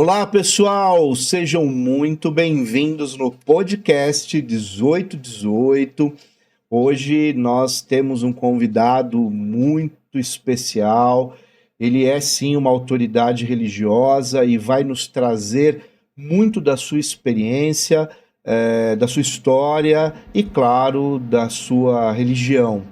Olá, pessoal! Sejam muito bem-vindos no podcast 1818. Hoje nós temos um convidado muito especial. Ele é sim uma autoridade religiosa e vai nos trazer muito da sua experiência, da sua história e, claro, da sua religião.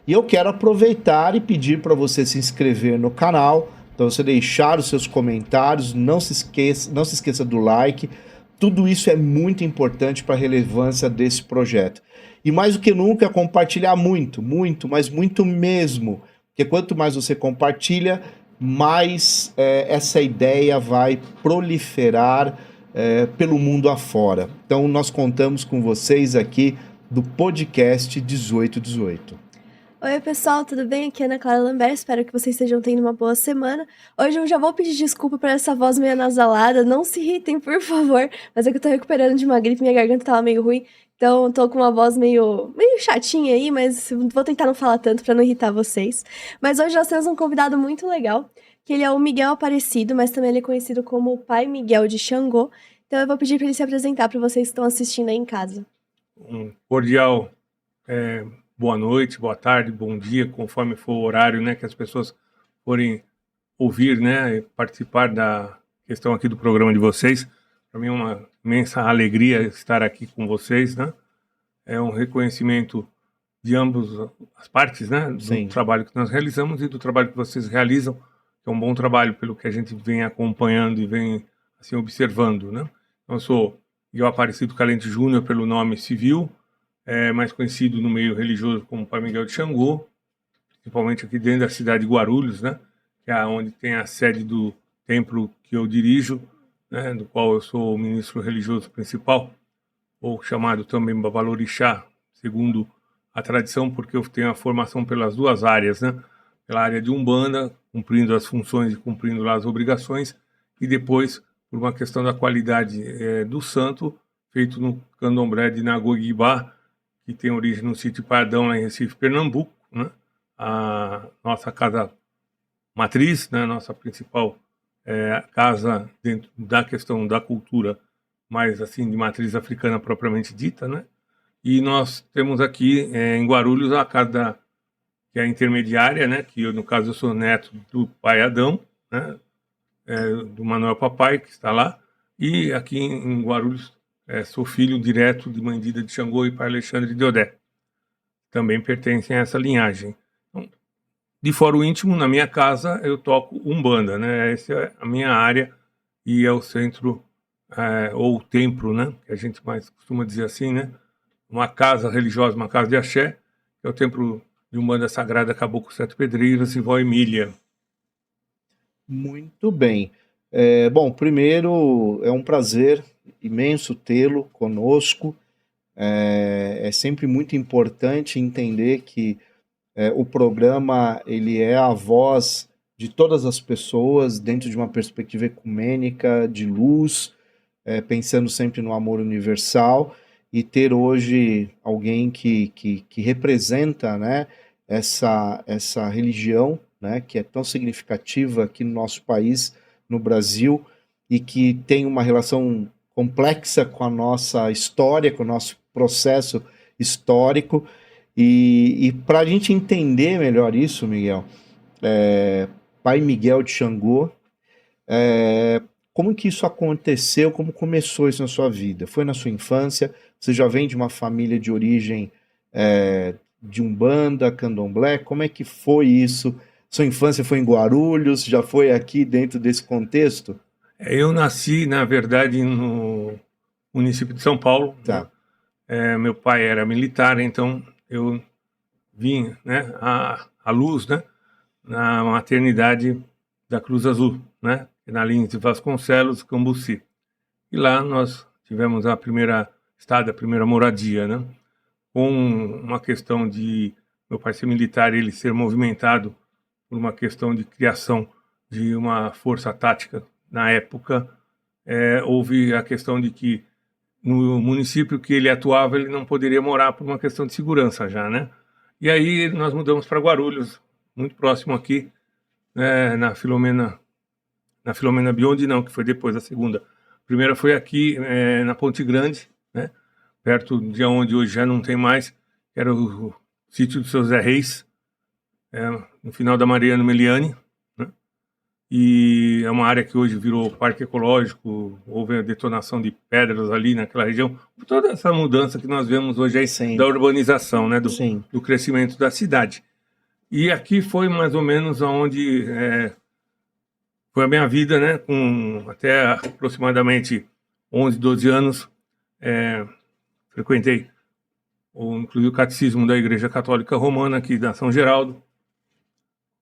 E eu quero aproveitar e pedir para você se inscrever no canal, para você deixar os seus comentários, não se esqueça do like. Tudo isso é muito importante para a relevância desse projeto. E mais do que nunca, compartilhar muito, muito, mas muito mesmo. Porque quanto mais você compartilha, mais essa ideia vai proliferar pelo mundo afora. Então nós contamos com vocês aqui do podcast 1818. Oi, pessoal, tudo bem? Aqui é Ana Clara Lambert, espero que vocês estejam tendo uma boa semana. Hoje eu já vou pedir desculpa por essa voz meio anasalada, não se irritem, por favor, mas é que eu tô recuperando de uma gripe, minha garganta tava meio ruim, então eu tô com uma voz meio chatinha aí, mas vou tentar não falar tanto pra não irritar vocês. Mas hoje nós temos um convidado muito legal, que ele é o Miguel Aparecido, mas também ele é conhecido como o Pai Miguel de Xangô, então eu vou pedir pra ele se apresentar pra vocês que estão assistindo aí em casa. Um cordial boa noite, boa tarde, bom dia, conforme for o horário, né, que as pessoas forem ouvir, né, e participar da questão aqui do programa de vocês. Para mim é uma imensa alegria estar aqui com vocês, né? É um reconhecimento de ambas as partes, né, do Sim. trabalho que nós realizamos e do trabalho que vocês realizam, que é um bom trabalho pelo que a gente vem acompanhando e vem assim observando, né? Então, eu sou Miguel Aparecido Calente Júnior pelo nome civil, mais conhecido no meio religioso como Pai Miguel de Xangô, principalmente aqui dentro da cidade de Guarulhos, né, que é onde tem a sede do templo que eu dirijo, né, do qual eu sou o ministro religioso principal, ou chamado também Babalorixá, segundo a tradição, porque eu tenho a formação pelas duas áreas, né, pela área de Umbanda, cumprindo as funções e cumprindo lá as obrigações, e depois, por uma questão da qualidade do santo, feito no candomblé de Nagoguibá, que tem origem no sítio Pardão, lá em Recife, Pernambuco, né? A nossa casa matriz, né? Nossa principal casa dentro da questão da cultura, mais assim, de matriz africana propriamente dita, né? E nós temos aqui em Guarulhos a casa que é a intermediária, né? Que eu, no caso, eu sou neto do pai Adão, né? Do Manuel Papai, que está lá, e aqui em Guarulhos sou filho direto de Mandida de Xangô e pai Alexandre de Odé. Também pertencem a essa linhagem. Então, de fora o íntimo, na minha casa, eu toco Umbanda, né? Essa é a minha área e é o centro, ou o templo, né? Que a gente mais costuma dizer assim, né? Uma casa religiosa, uma casa de axé, que é o templo de Umbanda Sagrada Caboclo Sete Pedreiras e Vó Emília. Muito bem. Bom, primeiro é um prazer imenso tê-lo conosco. É sempre muito importante entender que o programa ele é a voz de todas as pessoas dentro de uma perspectiva ecumênica, de luz, pensando sempre no amor universal, e ter hoje alguém que representa, né, essa religião, né, que é tão significativa aqui no nosso país, no Brasil, e que tem uma relação complexa com a nossa história, com o nosso processo histórico. E para a gente entender melhor isso, Miguel, Pai Miguel de Xangô, como que isso aconteceu? Como começou isso na sua vida? Foi na sua infância? Você já vem de uma família de origem de Umbanda, Candomblé? Como é que foi isso? Sua infância foi em Guarulhos? Já foi aqui dentro desse contexto? Eu nasci, na verdade, no município de São Paulo, né? Tá. Meu pai era militar, então eu vim, né, à luz, né, na maternidade da Cruz Azul, né, na linha de Vasconcelos, Cambuci. E lá nós tivemos a primeira estada, a primeira moradia, né, com uma questão de meu pai ser militar, ele ser movimentado por uma questão de criação de uma força tática na época. Houve a questão de que no município que ele atuava, ele não poderia morar por uma questão de segurança já, né? E aí nós mudamos para Guarulhos, muito próximo aqui, né, na Na Filomena Biondi não, que foi depois, a segunda. A primeira foi aqui na Ponte Grande, né? Perto de onde hoje já não tem mais, que era o sítio do seu Zé Reis, no final da Mariano Meliani, né? E é uma área que hoje virou parque ecológico, houve a detonação de pedras ali naquela região, toda essa mudança que nós vemos hoje aí Sim. da urbanização, né? Sim. Do crescimento da cidade. E aqui foi mais ou menos onde foi a minha vida, né? Com até aproximadamente 11, 12 anos, frequentei inclusive o catecismo da Igreja Católica Romana aqui da São Geraldo,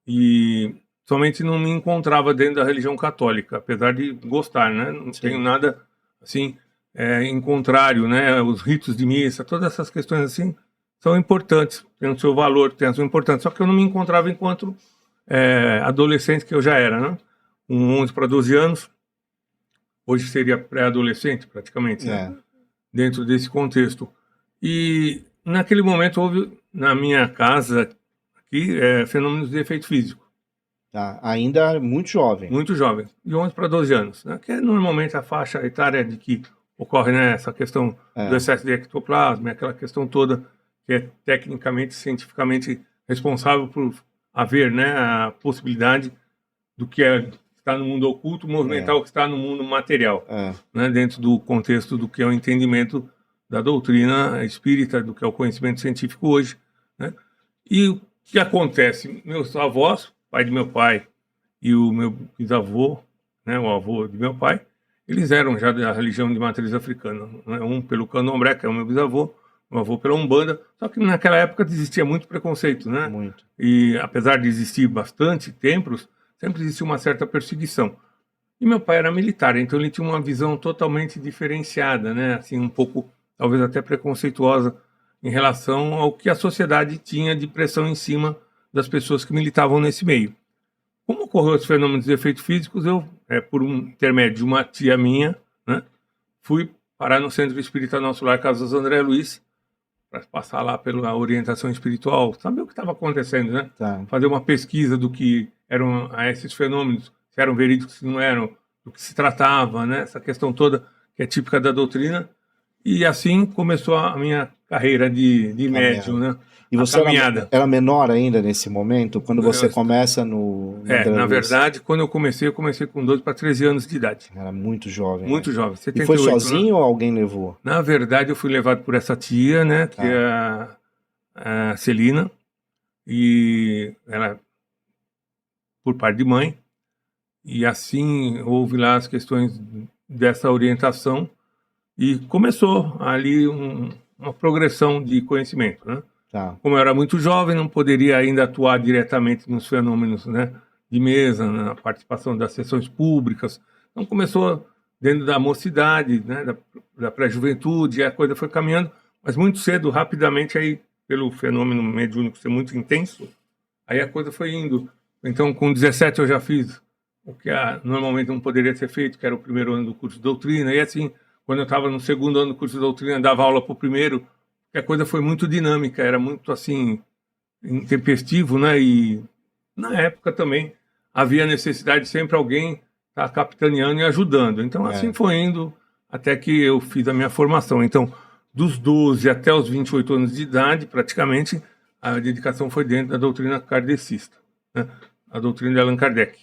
e somente não me encontrava dentro da religião católica, apesar de gostar, né? Não tenho nada assim em contrário, né? Os ritos de missa, todas essas questões assim são importantes, têm o seu valor, têm a sua importância, só que eu não me encontrava enquanto adolescente que eu já era, né? Com 11 para 12 anos, hoje seria pré-adolescente praticamente, né? Dentro desse contexto. E naquele momento houve na minha casa aqui fenômenos de efeito físico. Tá. Ainda muito jovem. Muito jovem, de 11 para 12 anos, né? Que é normalmente a faixa etária de que ocorre, né, essa questão do excesso de ectoplasma, aquela questão toda que é tecnicamente, cientificamente responsável por haver, né, a possibilidade do que está no mundo oculto movimentar o que está no mundo material, né, dentro do contexto do que é o entendimento da doutrina espírita, do que é o conhecimento científico hoje, né? E o que acontece? Meus avós, pai de meu pai e o meu bisavô, né, o avô de meu pai, eles eram já da religião de matriz africana, né? Um pelo candomblé, que é o meu bisavô, meu avô pela Umbanda, só que naquela época existia muito preconceito, né? Muito. E apesar de existir bastante templos, sempre existia uma certa perseguição. E meu pai era militar, então ele tinha uma visão totalmente diferenciada, né? Assim, um pouco, talvez até preconceituosa em relação ao que a sociedade tinha de pressão em cima das pessoas que militavam nesse meio. Como ocorreu esse fenômeno de efeitos físicos, eu, por um intermédio de uma tia minha, né, fui parar no Centro Espírita Nosso Lar Casas André Luiz, para passar lá pela orientação espiritual, saber o que estava acontecendo, né? Fazer uma pesquisa do que eram esses fenômenos, se eram verídicos, se não eram, do que se tratava, né? Essa questão toda que é típica da doutrina. E assim começou a minha carreira de médium, né? E você era menor ainda nesse momento, quando você começa no na verdade, quando eu comecei com 12 para 13 anos de idade. Era muito jovem. Muito jovem. 78, e foi sozinho, né? Ou alguém levou? Na verdade, eu fui levado por essa tia, né? Que é a Celina. E ela, por parte de mãe. E assim, houve lá as questões dessa orientação. E começou ali uma progressão de conhecimento, né? Como eu era muito jovem, não poderia ainda atuar diretamente nos fenômenos, né, de mesa, na participação das sessões públicas. Então começou dentro da mocidade, né, da pré-juventude, e a coisa foi caminhando, mas muito cedo, rapidamente, aí, pelo fenômeno mediúnico ser muito intenso, aí a coisa foi indo. Então, com 17 eu já fiz o que normalmente não poderia ser feito, que era o primeiro ano do curso de doutrina, e assim, quando eu estava no segundo ano do curso de doutrina, dava aula para o primeiro, que a coisa foi muito dinâmica, era muito assim, intempestivo, né? E na época também havia necessidade de sempre alguém estar capitaneando e ajudando. Então assim foi indo até que eu fiz a minha formação. Então, dos 12 até os 28 anos de idade, praticamente, a dedicação foi dentro da doutrina kardecista, né? A doutrina de Allan Kardec.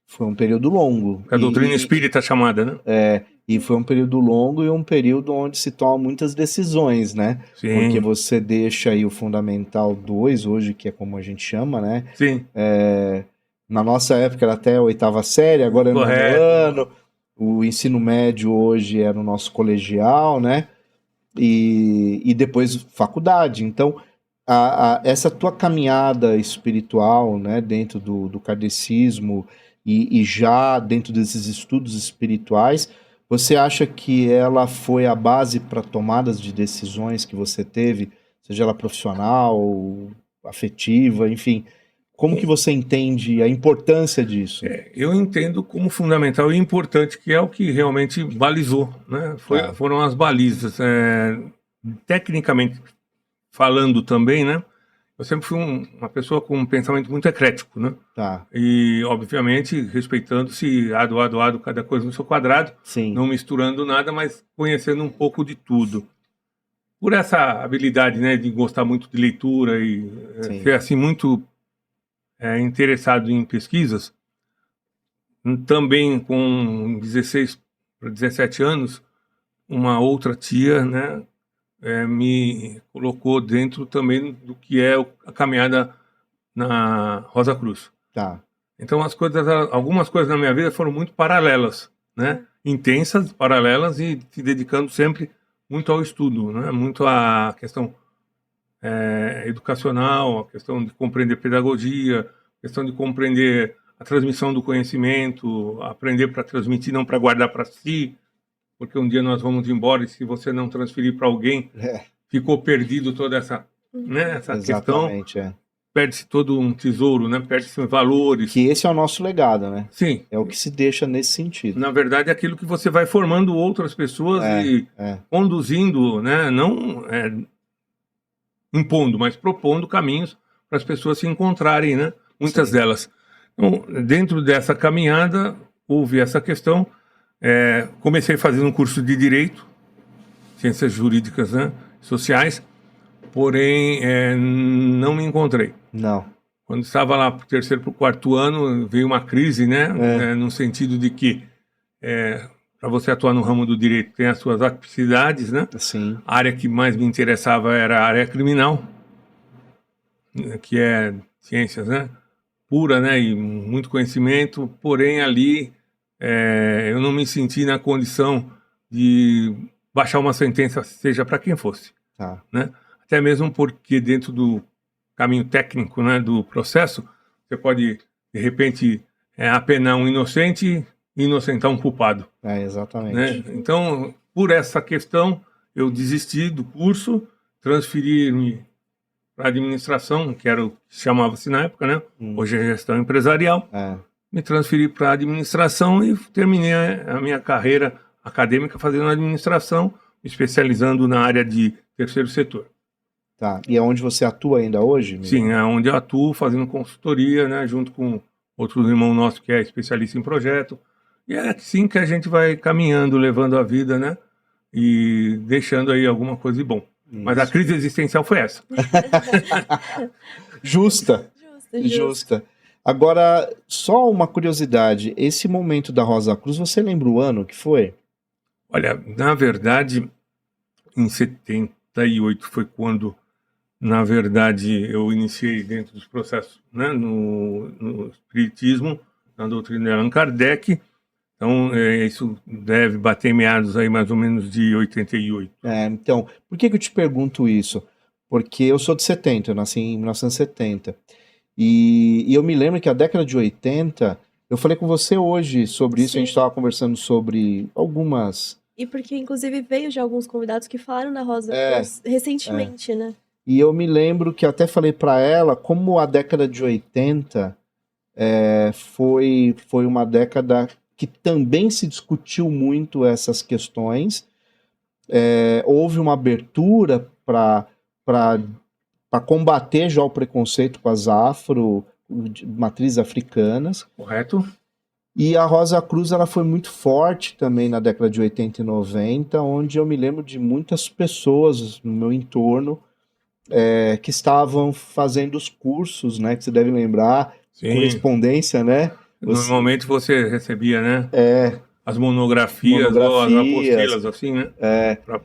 Foi um período longo. A doutrina espírita chamada, né? E foi um período longo e um período onde se tomam muitas decisões, né? Sim. Porque você deixa aí o Fundamental 2, hoje, que é como a gente chama, né? Sim. Na nossa época era até a 8ª série, agora é no ano. O ensino médio hoje é no nosso colegial, né? E depois faculdade. Então, essa tua caminhada espiritual, né? Dentro do kardecismo e já dentro desses estudos espirituais, você acha que ela foi a base para tomadas de decisões que você teve, seja ela profissional, afetiva, enfim? Como que você entende a importância disso? Eu entendo como fundamental e importante, que é o que realmente balizou, né? Foram as balizas. Tecnicamente falando também, né? eu sempre fui uma pessoa com um pensamento muito eclético, né? Tá, E, obviamente, respeitando-se ado, cada coisa no seu quadrado, sim, não misturando nada, mas conhecendo um pouco de tudo. Por essa habilidade, né, de gostar muito de leitura e sim. ser, assim, muito interessado em pesquisas, também com 16 para 17 anos, uma outra tia, né, me colocou dentro também do que é a caminhada na Rosa Cruz. Tá, Então algumas coisas na minha vida foram muito paralelas, né? Intensas, paralelas e se dedicando sempre muito ao estudo, né? Muito à questão educacional, a questão de compreender pedagogia, a questão de compreender a transmissão do conhecimento, aprender para transmitir, não para guardar para si, porque um dia nós vamos embora e se você não transferir para alguém, é, ficou perdido toda essa, né, essa questão, exatamente, é. perde-se todo um tesouro, né? Perde-se valores. Que esse é o nosso legado, né? Sim, É o que se deixa nesse sentido. na verdade é aquilo que você vai formando outras pessoas e conduzindo, né? Não impondo, mas propondo caminhos para as pessoas se encontrarem, né? Muitas Sim. delas. Então, dentro dessa caminhada, houve essa questão. Comecei fazendo um curso de Direito, Ciências Jurídicas, né? Sociais, porém não me encontrei. Não. Quando estava lá para o terceiro, para o quarto ano, veio uma crise, né? No sentido de que para você atuar no ramo do direito tem as suas atipicidades, né? Sim. A área que mais me interessava era a área criminal, que é ciências, né? Pura, né? E muito conhecimento, porém ali eu não me senti na condição de baixar uma sentença, seja para quem fosse, Tá. né? Até mesmo porque dentro do caminho técnico, né, do processo, você pode, de repente, apenar um inocente e inocentar um culpado, Exatamente. né? Então, por essa questão, eu desisti do curso, transferi-me para a administração, que era o que chamava-se na época, né? Hoje é gestão empresarial. Me transferi para a administração e terminei a minha carreira acadêmica fazendo administração, me especializando na área de terceiro setor. Tá. E é onde você atua ainda hoje? Miguel? Sim, é onde eu atuo fazendo consultoria, né, junto com outro irmão nosso que é especialista em projeto. E é assim que a gente vai caminhando, levando a vida, né, e deixando aí alguma coisa de bom. Isso. Mas a crise existencial foi essa. Justa. Justa. Agora, só uma curiosidade. Esse momento da Rosa Cruz, você lembra o ano que foi? Olha, na verdade, em 78 foi quando, na verdade, eu iniciei dentro dos processos, né, no Espiritismo, na doutrina de Allan Kardec. Então, isso deve bater meados aí mais ou menos de 88. Então, por que eu te pergunto isso? Porque eu sou de 70, eu nasci em 1970. E eu me lembro que a década de 80, eu falei com você hoje sobre isso, Sim. a gente estava conversando sobre algumas... E porque, inclusive, veio já alguns convidados que falaram da Rosa Cruz recentemente, né? E eu me lembro que até falei para ela como a década de 80 foi uma década que também se discutiu muito essas questões. Houve uma abertura para combater já o preconceito com as matrizes africanas. Correto? E a Rosa Cruz ela foi muito forte também na década de 80 e 90, onde eu me lembro de muitas pessoas no meu entorno que estavam fazendo os cursos, né? Que você deve lembrar, Sim. correspondência, né? Normalmente você recebia, né? As monografias ou as apostilas, assim, né?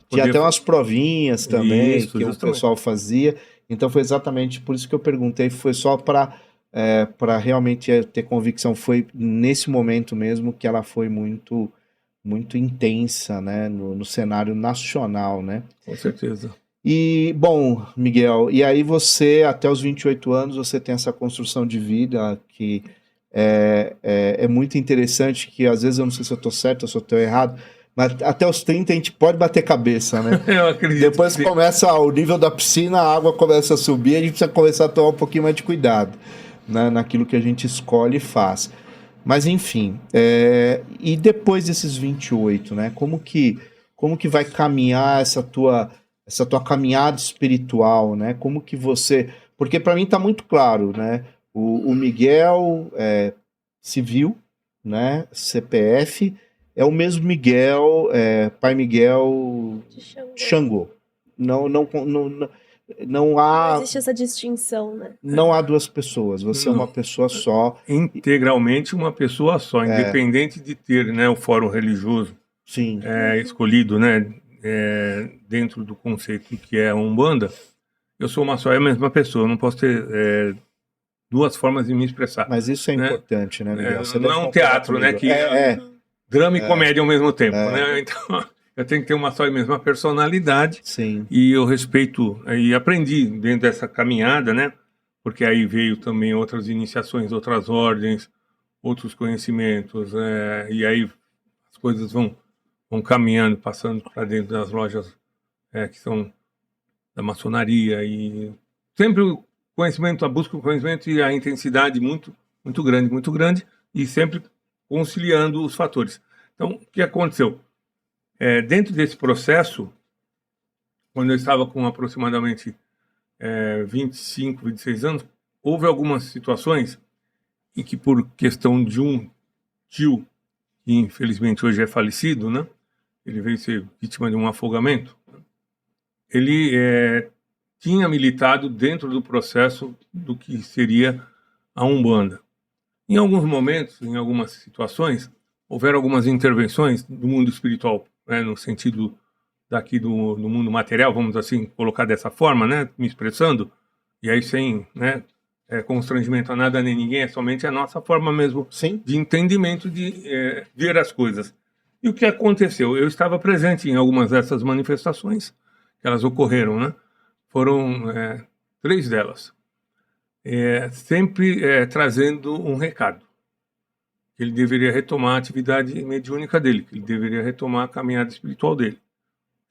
Tinha até umas provinhas também Isso, que justamente. o pessoal fazia. Então foi exatamente por isso que eu perguntei, foi só para realmente ter convicção. Foi nesse momento mesmo que ela foi muito, muito intensa, né? No cenário nacional, né? Com certeza. E, bom, Miguel, e aí você, até os 28 anos, você tem essa construção de vida que é muito interessante, que às vezes eu não sei se eu estou certo ou se eu estou errado, mas até os 30 a gente pode bater cabeça, né? Eu acredito. Depois começa o nível da piscina, a água começa a subir, a gente precisa começar a tomar um pouquinho mais de cuidado, né, naquilo que a gente escolhe e faz. Mas, enfim, e depois desses 28, né, como que vai caminhar essa tua caminhada espiritual, né? Como que você... Porque para mim está muito claro, né? O Miguel é civil, né? CPF, é o mesmo Miguel, Pai Miguel De Xangô. Xangô. Não, não, não, não Não há, existe essa distinção, né? não há duas pessoas, você é uma Não. pessoa só. Integralmente uma pessoa só, É. independente de ter, né, o fórum religioso Sim, escolhido, né, dentro do conceito que é a Umbanda. Eu sou uma só, é a mesma pessoa. Eu não posso ter duas formas de me expressar. mas isso é né? importante, né, Miguel? Você Não deve é um concordar teatro, né, comigo. que drama e comédia ao mesmo tempo, né? Então, eu tenho que ter uma só e mesma personalidade. Sim, E eu respeito e aprendi dentro dessa caminhada, né? Porque aí veio também outras iniciações, outras ordens, outros conhecimentos, e aí as coisas vão caminhando, passando para dentro das lojas que são da maçonaria e sempre o conhecimento, a busca do conhecimento e a intensidade muito grande e sempre conciliando os fatores. Então, o que aconteceu? Dentro desse processo, quando eu estava com aproximadamente 25, 26 anos, houve algumas situações em que, por questão de um tio, que infelizmente hoje é falecido, né? Ele veio ser vítima de um afogamento. Ele tinha militado dentro do processo do que seria a Umbanda. Em alguns momentos, em algumas situações, houveram algumas intervenções do mundo espiritual, né, no sentido daqui do mundo material, vamos assim colocar dessa forma, né, me expressando, e aí sem, né, constrangimento a nada nem ninguém, é somente a nossa forma mesmo sim, de entendimento de ver as coisas. E o que aconteceu? Eu estava presente em algumas dessas manifestações, que elas ocorreram, né? Foram 3 delas. Sempre trazendo um recado. Que ele deveria retomar a atividade mediúnica dele, que ele deveria retomar a caminhada espiritual dele.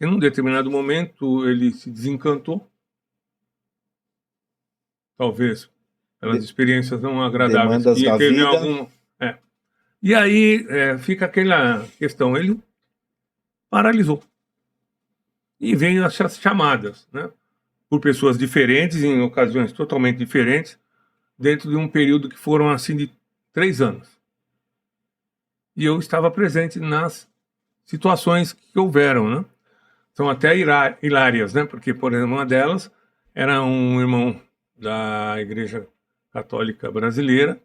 Em um determinado momento, ele se desencantou, talvez pelas experiências não agradáveis demandas que da teve vida. algum. E aí fica aquela questão, ele paralisou. E veio as chamadas, né? Por pessoas diferentes, em ocasiões totalmente diferentes, dentro de um período que foram assim de 3 anos. E eu estava presente nas situações que houveram, né? São até hilárias, né? Porque, por exemplo, uma delas era um irmão da Igreja Católica Brasileira,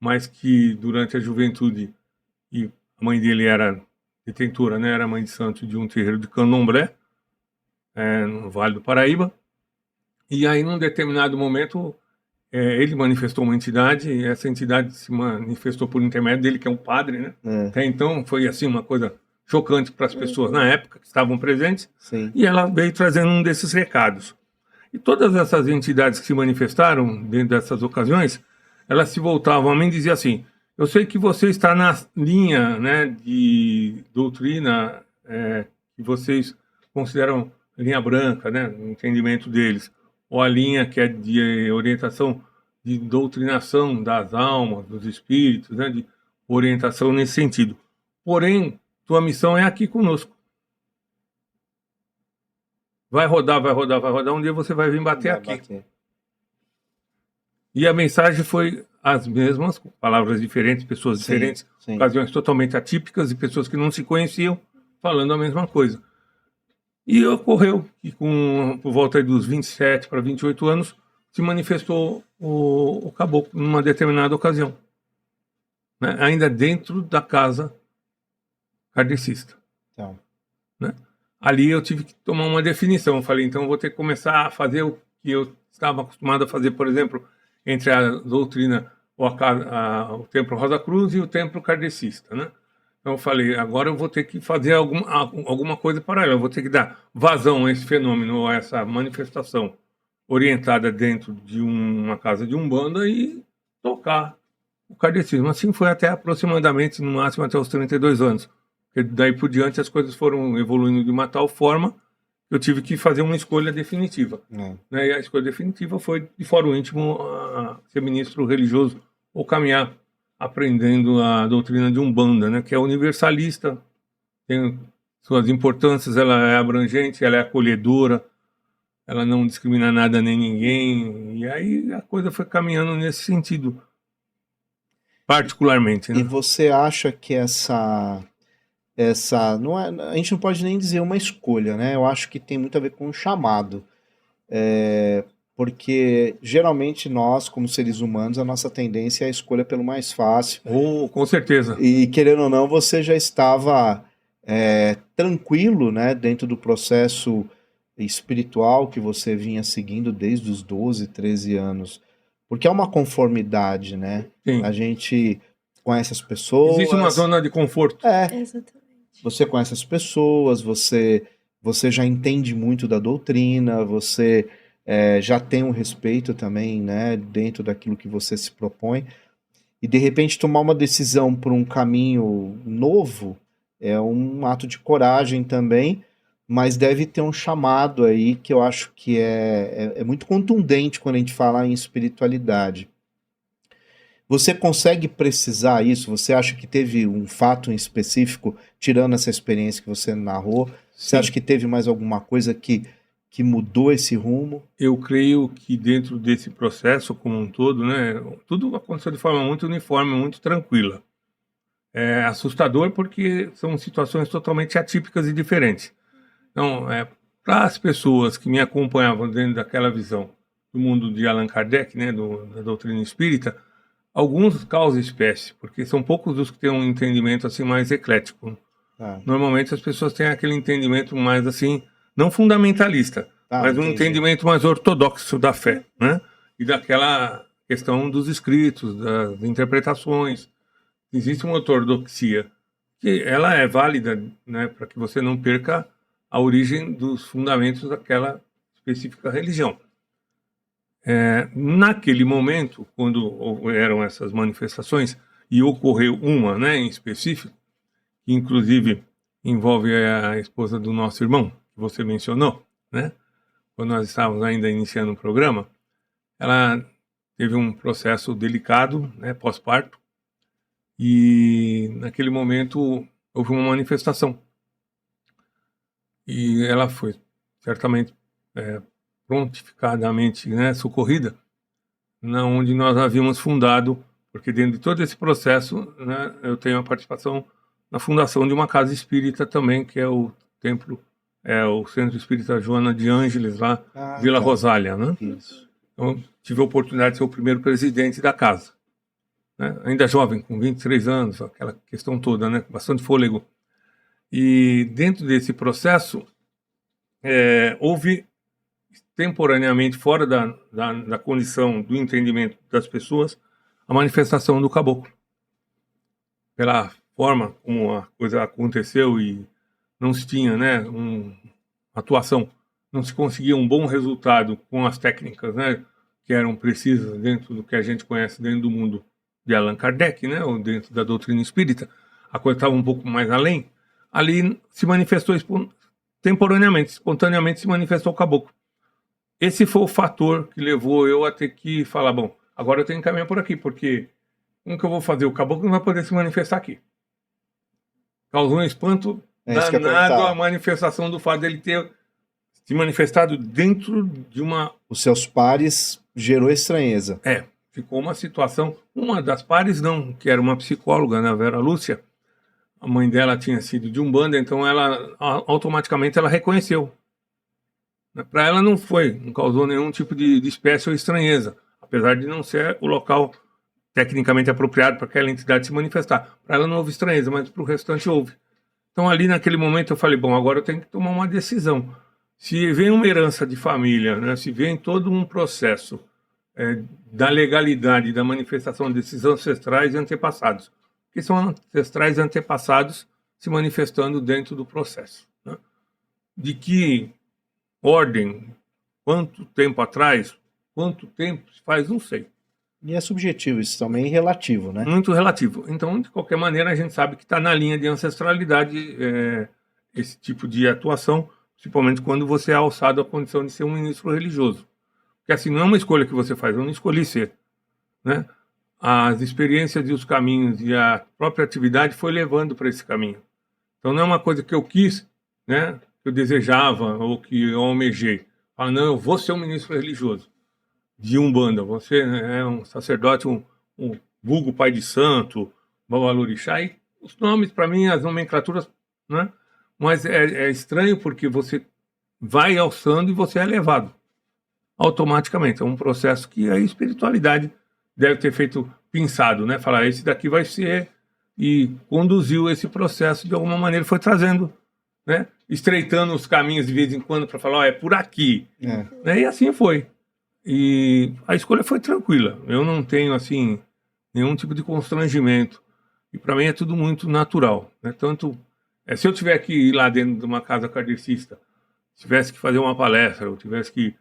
mas que durante a juventude, e a mãe dele era detentora, né? Era mãe de santo de um terreiro de Candomblé, no Vale do Paraíba. E aí, num determinado momento, ele manifestou uma entidade, e essa entidade se manifestou por intermédio dele, que é um padre, né? Até então, foi assim uma coisa chocante para as pessoas na época que estavam presentes. Sim. E ela veio trazendo um desses recados. E todas essas entidades que se manifestaram dentro dessas ocasiões, elas se voltavam a mim e diziam assim: eu sei que você está na linha, né, de doutrina que vocês consideram linha branca, né, no entendimento deles, ou a linha que é de orientação de doutrinação das almas, dos espíritos, né, de orientação nesse sentido. Porém, tua missão é aqui conosco. Vai rodar, um dia você vai vir bater aqui. E a mensagem foi as mesmas, palavras diferentes, pessoas diferentes, ocasiões totalmente atípicas e pessoas que não se conheciam falando a mesma coisa. E ocorreu que por volta dos 27 para 28 anos se manifestou o caboclo numa determinada ocasião, né? Ainda dentro da casa kardecista. Então. Né? Ali eu tive que tomar uma definição. Eu falei, então eu vou ter que começar a fazer o que eu estava acostumado a fazer, por exemplo, entre a doutrina, o templo Rosa Cruz e o templo kardecista, né? Então eu falei, agora eu vou ter que fazer alguma coisa para ela, eu vou ter que dar vazão a esse fenômeno, a essa manifestação orientada dentro de uma casa de Umbanda e tocar o kardecismo. Assim foi até aproximadamente, no máximo, até os 32 anos. Porque daí por diante as coisas foram evoluindo de uma tal forma que eu tive que fazer uma escolha definitiva. Né? E a escolha definitiva foi, de fórum íntimo, ser ministro religioso ou caminhar aprendendo a doutrina de Umbanda, né? Que é universalista, tem suas importâncias, ela é abrangente, ela é acolhedora, ela não discrimina nada nem ninguém, e aí a coisa foi caminhando nesse sentido, particularmente, E né? você acha que essa não é, a gente não pode nem dizer uma escolha, né? Eu acho que tem muito a ver com um chamado. Porque geralmente nós, como seres humanos, a nossa tendência é a escolha pelo mais fácil. Ou, com certeza. E querendo ou não, você já estava tranquilo, né, dentro do processo espiritual que você vinha seguindo desde os 12, 13 anos. Porque é uma conformidade, né? A Sim. gente conhece as Existe uma pessoas. zona de conforto. Exatamente. Você conhece as pessoas, você já entende muito da doutrina, você já tem um respeito também, né, dentro daquilo que você se propõe. E de repente tomar uma decisão por um caminho novo é um ato de coragem também, mas deve ter um chamado aí que eu acho que é muito contundente quando a gente fala em espiritualidade. Você consegue precisar isso? Você acha que teve um fato em específico, tirando essa experiência que você narrou? Você Sim. acha que teve mais alguma coisa que mudou esse rumo? Eu creio que dentro desse processo como um todo, né, tudo aconteceu de forma muito uniforme, muito tranquila. É assustador porque são situações totalmente atípicas e diferentes. Então, para as pessoas que me acompanhavam dentro daquela visão do mundo de Allan Kardec, né, da doutrina espírita, alguns causam espécie, porque são poucos os que têm um entendimento assim mais eclético. Ah, Normalmente as pessoas têm aquele entendimento mais assim, não fundamentalista, mas um entendi. entendimento mais ortodoxo da fé, né? E daquela questão dos escritos, das interpretações. Existe uma ortodoxia que ela é válida, né, para que você não perca a origem dos fundamentos daquela específica religião. Naquele momento, quando eram essas manifestações, e ocorreu uma, né, em específico, que inclusive envolve a esposa do nosso irmão, que você mencionou, né? Quando nós estávamos ainda iniciando o programa, ela teve um processo delicado, né, pós-parto, e naquele momento houve uma manifestação. E ela foi certamente prontificadamente, né, socorrida, na onde nós havíamos fundado, porque dentro de todo esse processo, né, eu tenho a participação na fundação de uma casa espírita também, que é o templo, o Centro Espírita Joana de Ângeles, lá, Vila Tá. Rosália, né? Isso. Então, tive a oportunidade de ser o primeiro presidente da casa, né? Ainda jovem, com 23 anos, aquela questão toda, né? Bastante fôlego. E dentro desse processo, houve temporaneamente, fora da condição do entendimento das pessoas, a manifestação do caboclo. Pela forma como a coisa aconteceu e não se tinha, né, atuação, não se conseguia um bom resultado com as técnicas, né, que eram precisas dentro do que a gente conhece dentro do mundo de Allan Kardec, né, ou dentro da doutrina espírita, a coisa estava um pouco mais além, ali se manifestou temporaneamente, espontaneamente se manifestou o caboclo. Esse foi o fator que levou eu a ter que falar, bom, agora eu tenho que caminhar por aqui, porque como que eu vou fazer? O caboclo não vai poder se manifestar aqui. Causou um espanto Isso que eu ia danado perguntar. a manifestação do fato dele ter se manifestado dentro de uma... Os seus pares gerou estranheza. Ficou uma situação, uma das pares não, que era uma psicóloga, né, Vera Lúcia, a mãe dela tinha sido de Umbanda, então ela automaticamente ela reconheceu. Para ela não causou nenhum tipo de espécie ou estranheza, apesar de não ser o local tecnicamente apropriado para aquela entidade se manifestar. Para ela não houve estranheza, mas para o restante houve. Então ali naquele momento eu falei, bom, agora eu tenho que tomar uma decisão. Se vem uma herança de família, né, se vem todo um processo da legalidade da manifestação desses ancestrais e antepassados, que são ancestrais e antepassados se manifestando dentro do processo, né? De que ordem, quanto tempo atrás, quanto tempo se faz, não sei. E é subjetivo, isso também é relativo, né? Muito relativo. Então, de qualquer maneira, a gente sabe que está na linha de ancestralidade esse tipo de atuação, principalmente quando você é alçado à condição de ser um ministro religioso. Porque assim, não é uma escolha que você faz, eu não escolhi ser, né? As experiências e os caminhos e a própria atividade foi levando para esse caminho. Então, não é uma coisa que eu quis, né? Que eu desejava ou que eu almejei. fala, não, eu vou ser um ministro religioso de Umbanda, você é um sacerdote, um vulgo pai de santo, babalorixá, e os nomes, para mim, as nomenclaturas, né? Mas é estranho porque você vai alçando e você é elevado automaticamente. É um processo que a espiritualidade deve ter feito pensado, né? Falar, esse daqui vai ser, e conduziu esse processo de alguma maneira, foi trazendo, né? Estreitando os caminhos de vez em quando para falar, ó, é por aqui. Né? E assim foi. E a escolha foi tranquila. Eu não tenho, assim, nenhum tipo de constrangimento. E para mim é tudo muito natural. Né? Tanto, se eu tiver que ir lá dentro de uma casa kardecista, tivesse que fazer uma palestra, ou tivesse que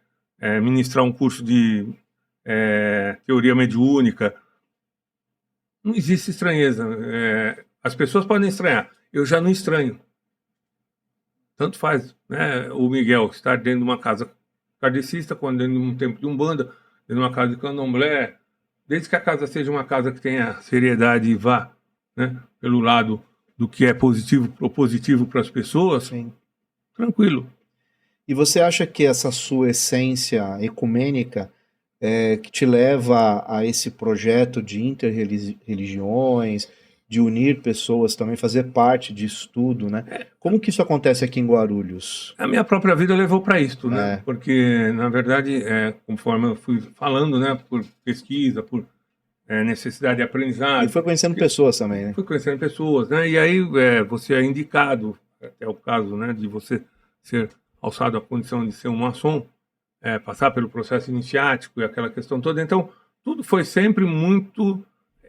ministrar um curso de teoria mediúnica, não existe estranheza. As pessoas podem estranhar. Eu já não estranho. Tanto faz, né, o Miguel estar dentro de uma casa kardecista, quando dentro de um templo de Umbanda, dentro de uma casa de candomblé, desde que a casa seja uma casa que tenha seriedade e vá, né, pelo lado do que é positivo, propositivo para as pessoas, Sim. Tranquilo. E você acha que essa sua essência ecumênica que te leva a esse projeto de interreligiões, de unir pessoas também, fazer parte disso tudo, né? Como que isso acontece aqui em Guarulhos? A minha própria vida levou para isto, né? Porque, na verdade, conforme eu fui falando, né, por pesquisa, por necessidade de aprendizado... E foi conhecendo pessoas também, né? Fui conhecendo pessoas, né? E aí você é indicado, é o caso, né, de você ser alçado à condição de ser um maçom, passar pelo processo iniciático e aquela questão toda. Então, tudo foi sempre muito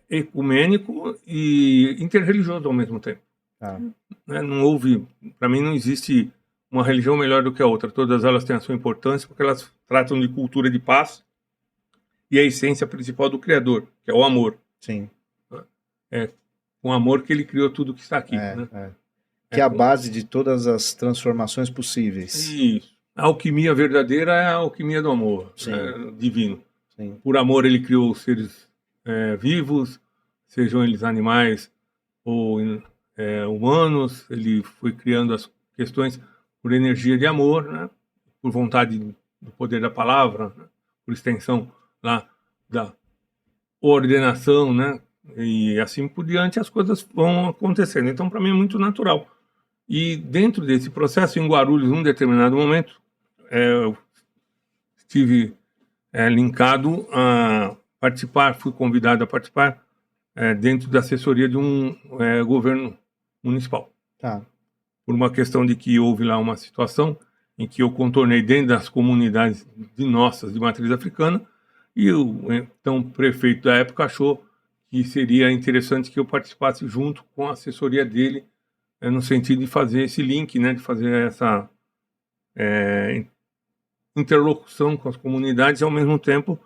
ecumênico e interreligioso ao mesmo tempo. Né? Não houve, para mim, não existe uma religião melhor do que a outra. Todas elas têm a sua importância porque elas tratam de cultura de paz e a essência principal do Criador, que é o amor. Sim. É com amor que ele criou tudo que está aqui. Né? Que é a base de todas as transformações possíveis. Isso. A alquimia verdadeira é a alquimia do amor divino. Sim. Por amor ele criou os seres vivos, sejam eles animais ou humanos. Ele foi criando as questões por energia de amor, né? Por vontade do poder da palavra, né? Por extensão lá da ordenação, né? E assim por diante as coisas vão acontecendo. Então, para mim é muito natural. E dentro desse processo, em Guarulhos, num determinado momento, eu estive linkado a participar, fui convidado a participar dentro da assessoria de um governo municipal. Por uma questão de que houve lá uma situação em que eu contornei dentro das comunidades nossas de matriz africana, e o então prefeito da época achou que seria interessante que eu participasse junto com a assessoria dele, no sentido de fazer esse link, né, de fazer essa interlocução com as comunidades e, ao mesmo tempo,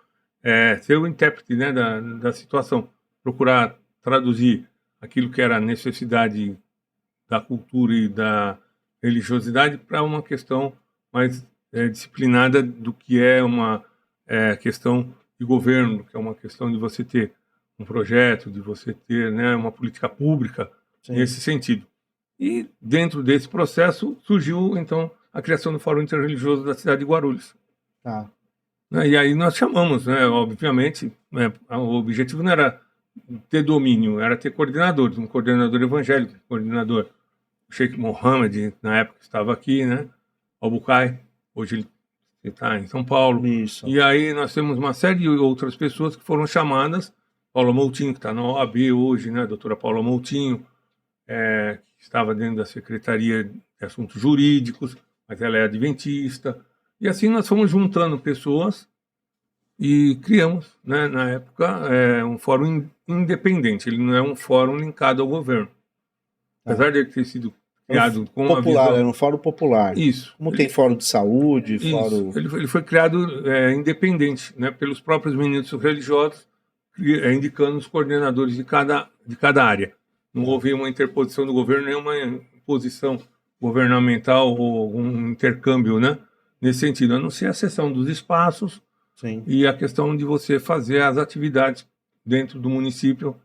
ser o intérprete, né, da situação, procurar traduzir aquilo que era a necessidade da cultura e da religiosidade para uma questão mais disciplinada do que é uma questão de governo, que é uma questão de você ter um projeto, de você ter, né, uma política pública. Sim. Nesse sentido. E dentro desse processo surgiu, então, a criação do Fórum Interreligioso da cidade de Guarulhos. E aí nós chamamos, né, obviamente, o objetivo não era ter domínio, era ter coordenadores, um coordenador evangélico, um coordenador Sheikh Mohammed, na época estava aqui, né, Albucai, hoje ele está em São Paulo. Isso. E aí nós temos uma série de outras pessoas que foram chamadas, Paula Moutinho, que está na OAB hoje, né, a doutora Paula Moutinho, que estava dentro da Secretaria de Assuntos Jurídicos, mas ela é adventista. E assim nós fomos juntando pessoas e criamos, né, na época, um fórum independente. Ele não é um fórum linkado ao governo. Apesar de ele ter sido criado com uma visão... Era um fórum popular. Isso. Como tem fórum de saúde, fórum... Ele foi criado independente, né, pelos próprios ministros religiosos, indicando os coordenadores de cada área. Não houve uma interposição do governo, nenhuma imposição governamental ou um intercâmbio, né, nesse sentido, a não ser a cessão dos espaços. Sim. E a questão de você fazer as atividades dentro do município,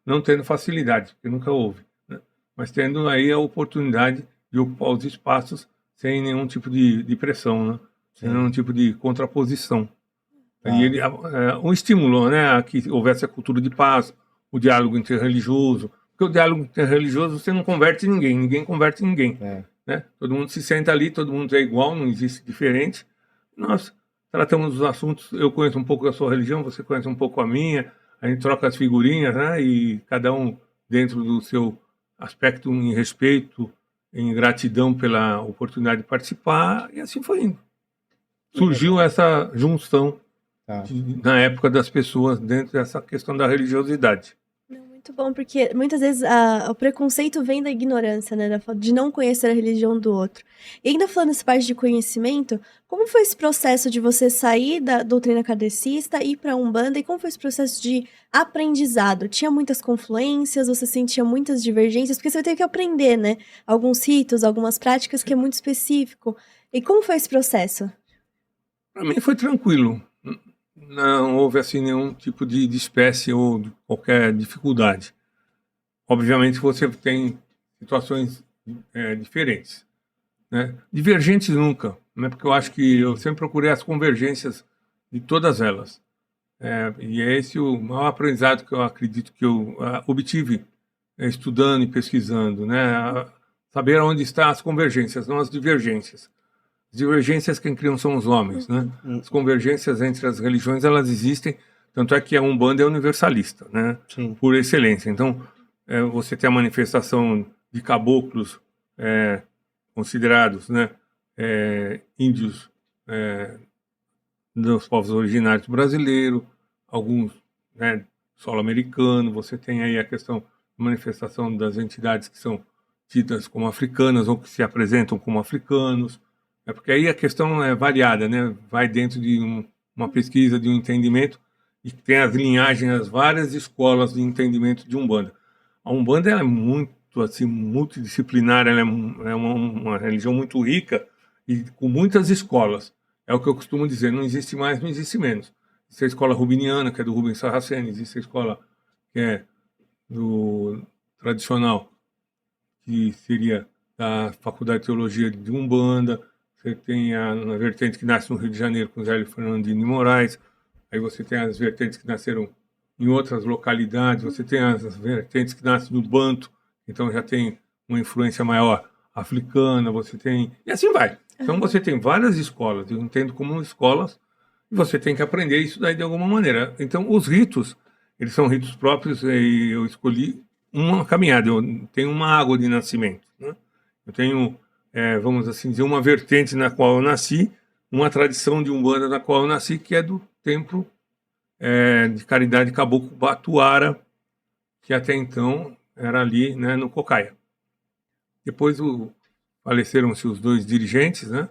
não tendo facilidade, porque nunca houve, né, mas tendo aí a oportunidade de ocupar os espaços sem nenhum tipo de pressão, né, né, um tipo de contraposição. Tá. E ele um estímulo, né, a que houvesse a cultura de paz, o diálogo interreligioso, porque o diálogo interreligioso você não converte ninguém, ninguém converte ninguém, né? Todo mundo se senta ali, todo mundo é igual, não existe diferente. Nós tratamos os assuntos, eu conheço um pouco da sua religião, você conhece um pouco a minha, a gente troca as figurinhas, né, e cada um dentro do seu aspecto em respeito, em gratidão pela oportunidade de participar, e assim foi indo. Surgiu essa junção Tá. na época das pessoas dentro dessa questão da religiosidade. Não, muito bom, porque muitas vezes o preconceito vem da ignorância, né? De não conhecer a religião do outro. E ainda falando essa parte de conhecimento, como foi esse processo de você sair da doutrina kardecista, ir para a Umbanda, e como foi esse processo de aprendizado? Tinha muitas confluências, você sentia muitas divergências, porque você teve que aprender, né? Alguns ritos, algumas práticas que é muito específico. E como foi esse processo? Para mim foi tranquilo. Não houve assim nenhum tipo de espécie ou de qualquer dificuldade. Obviamente você tem situações diferentes, né? Divergentes nunca, né? Porque eu acho que eu sempre procurei as convergências de todas elas. E é esse o maior aprendizado que eu acredito que eu obtive estudando e pesquisando, né? Saber onde estão as convergências, não as divergências. As divergências quem criam são os homens, né? As convergências entre as religiões, elas existem, tanto é que a Umbanda é universalista, né? Sim. Por excelência. Então, você tem a manifestação de caboclos considerados, né, índios dos povos originários brasileiros, alguns, né, solo americano, você tem aí a questão da manifestação das entidades que são tidas como africanas ou que se apresentam como africanos, porque aí a questão é variada, né, vai dentro de uma pesquisa, de um entendimento, e tem as linhagens, as várias escolas de entendimento de Umbanda. A Umbanda ela é muito assim, multidisciplinar, ela é uma religião muito rica e com muitas escolas. É o que eu costumo dizer, não existe mais, não existe menos. Existe a escola rubiniana, que é do Rubens Saraceni, existe a escola que é do tradicional, que seria da Faculdade de Teologia de Umbanda, você tem a vertente que nasce no Rio de Janeiro com Zélio Fernandino de Moraes, aí você tem as vertentes que nasceram em outras localidades, você tem as vertentes que nascem no Banto, então já tem uma influência maior africana, você tem... E assim vai. Então você tem várias escolas, eu entendo como escolas, e você tem que aprender isso daí de alguma maneira. Então os ritos, eles são ritos próprios, e eu escolhi uma caminhada, eu tenho uma água de nascimento, né? Eu tenho, vamos assim dizer, uma vertente na qual eu nasci, uma tradição de Umbanda na qual eu nasci, que é do templo de caridade Caboclo Batuara, que até então era ali, né, no Cocaia. Depois faleceram-se os dois dirigentes, né?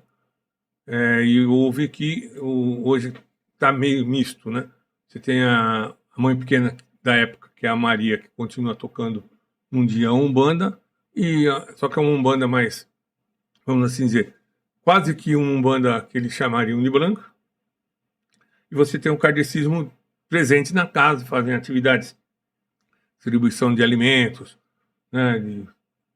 E houve que hoje está meio misto, né? Você tem a mãe pequena da época, que é a Maria, que continua tocando um dia a Umbanda, só que é uma Umbanda mais, vamos assim dizer, quase que uma Umbanda que eles chamariam de branca. E você tem o kardecismo presente na casa, fazem atividades, distribuição de alimentos, né, de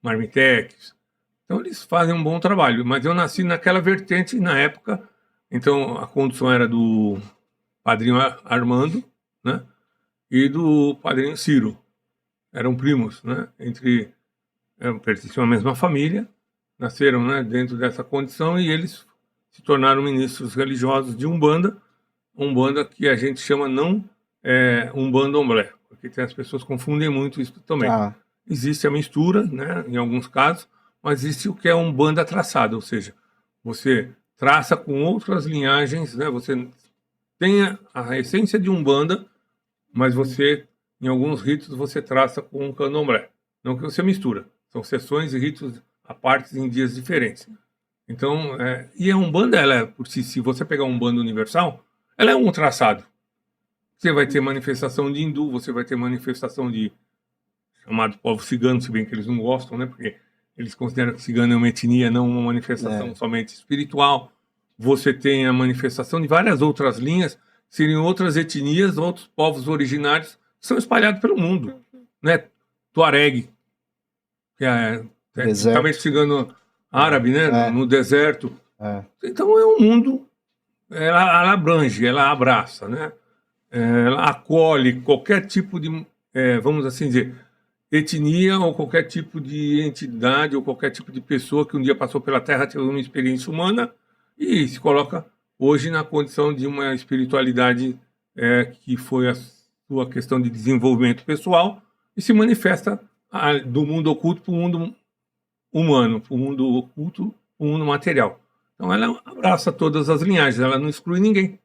marmitex. Então eles fazem um bom trabalho, mas eu nasci naquela vertente na época, então a condução era do padrinho Armando, né, e do padrinho Ciro. Eram primos, né, pertenciam à mesma família, nasceram, né, dentro dessa condição e eles se tornaram ministros religiosos de Umbanda que a gente chama não Umbandomblé, porque as pessoas confundem muito isso também. Tá. Existe a mistura, né, em alguns casos, mas existe o que é Umbanda traçada, ou seja, você traça com outras linhagens, né, você tem a essência de Umbanda, mas você, em alguns ritos, você traça com um candomblé. Não que você mistura, são sessões e ritos a partes em dias diferentes. Então, e a Umbanda, ela, se você pegar um Umbanda universal, ela é um traçado. Você vai ter manifestação de hindu, você vai ter manifestação de chamado povo cigano, se bem que eles não gostam, né? Porque eles consideram que cigano é uma etnia, não uma manifestação somente espiritual. Você tem a manifestação de várias outras linhas, seriam outras etnias, outros povos originários que são espalhados pelo mundo, né? Tuareg, que é tecnicamente cigano árabe, né? No deserto. Então é um mundo ela abrange, ela abraça, né? Ela acolhe qualquer tipo de, vamos assim dizer, etnia ou qualquer tipo de entidade ou qualquer tipo de pessoa que um dia passou pela Terra, teve uma experiência humana e se coloca hoje na condição de uma espiritualidade que foi a sua questão de desenvolvimento pessoal e se manifesta do mundo oculto para o mundo humano, para o mundo oculto, para o mundo material. Então ela abraça todas as linhagens, ela não exclui ninguém.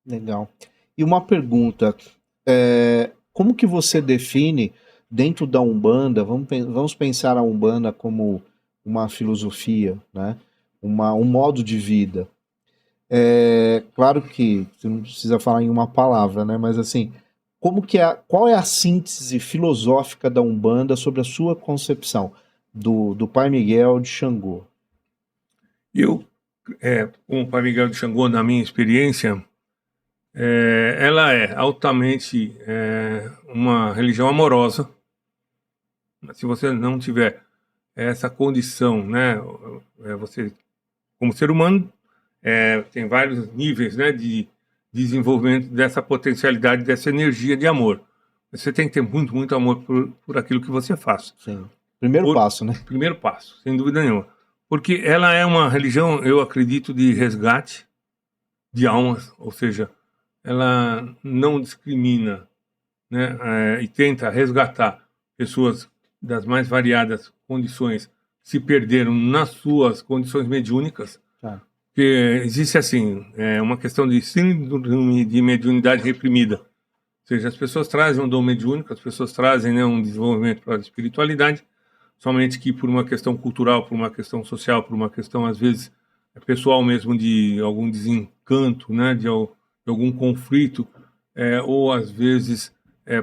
Legal. E uma pergunta, como que você define dentro da Umbanda, vamos pensar a Umbanda como uma filosofia, né? Um modo de vida. Claro que você não precisa falar em uma palavra, né? Mas assim, qual é a síntese filosófica da Umbanda sobre a sua concepção do Pai Miguel de Xangô? Eu, com o Pai Miguel de Xangô, na minha experiência, ela é altamente uma religião amorosa. Se você não tiver essa condição, né, você, como ser humano, tem vários níveis, né, de desenvolvimento dessa potencialidade, dessa energia de amor. Você tem que ter muito, muito amor por aquilo que você faz. Sim. Primeiro passo, né? Primeiro passo, sem dúvida nenhuma. Porque ela é uma religião, eu acredito, de resgate de almas, ou seja, ela não discrimina, né, e tenta resgatar pessoas das mais variadas condições que se perderam nas suas condições mediúnicas. Tá. Porque existe, assim, uma questão de síndrome de mediunidade reprimida. Ou seja, as pessoas trazem um dom mediúnico, as pessoas trazem, né, um desenvolvimento para a espiritualidade, somente que por uma questão cultural, por uma questão social, por uma questão, às vezes, pessoal mesmo, de algum desencanto, né, de algum conflito, ou às vezes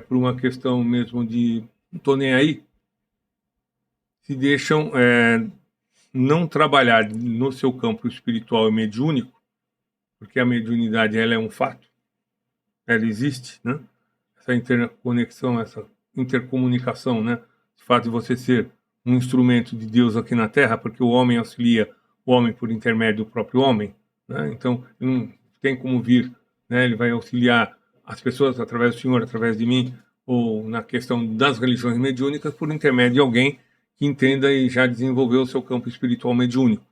por uma questão mesmo de não estou nem aí, se deixam não trabalhar no seu campo espiritual e mediúnico, porque a mediunidade ela é um fato, ela existe, né? Essa interconexão, essa intercomunicação, né? O fato de você ser um instrumento de Deus aqui na Terra, porque o homem auxilia o homem por intermédio do próprio homem, né? Então não tem como vir, né? Ele vai auxiliar as pessoas através do Senhor, através de mim, ou na questão das religiões mediúnicas por intermédio de alguém que entenda e já desenvolveu o seu campo espiritual mediúnico,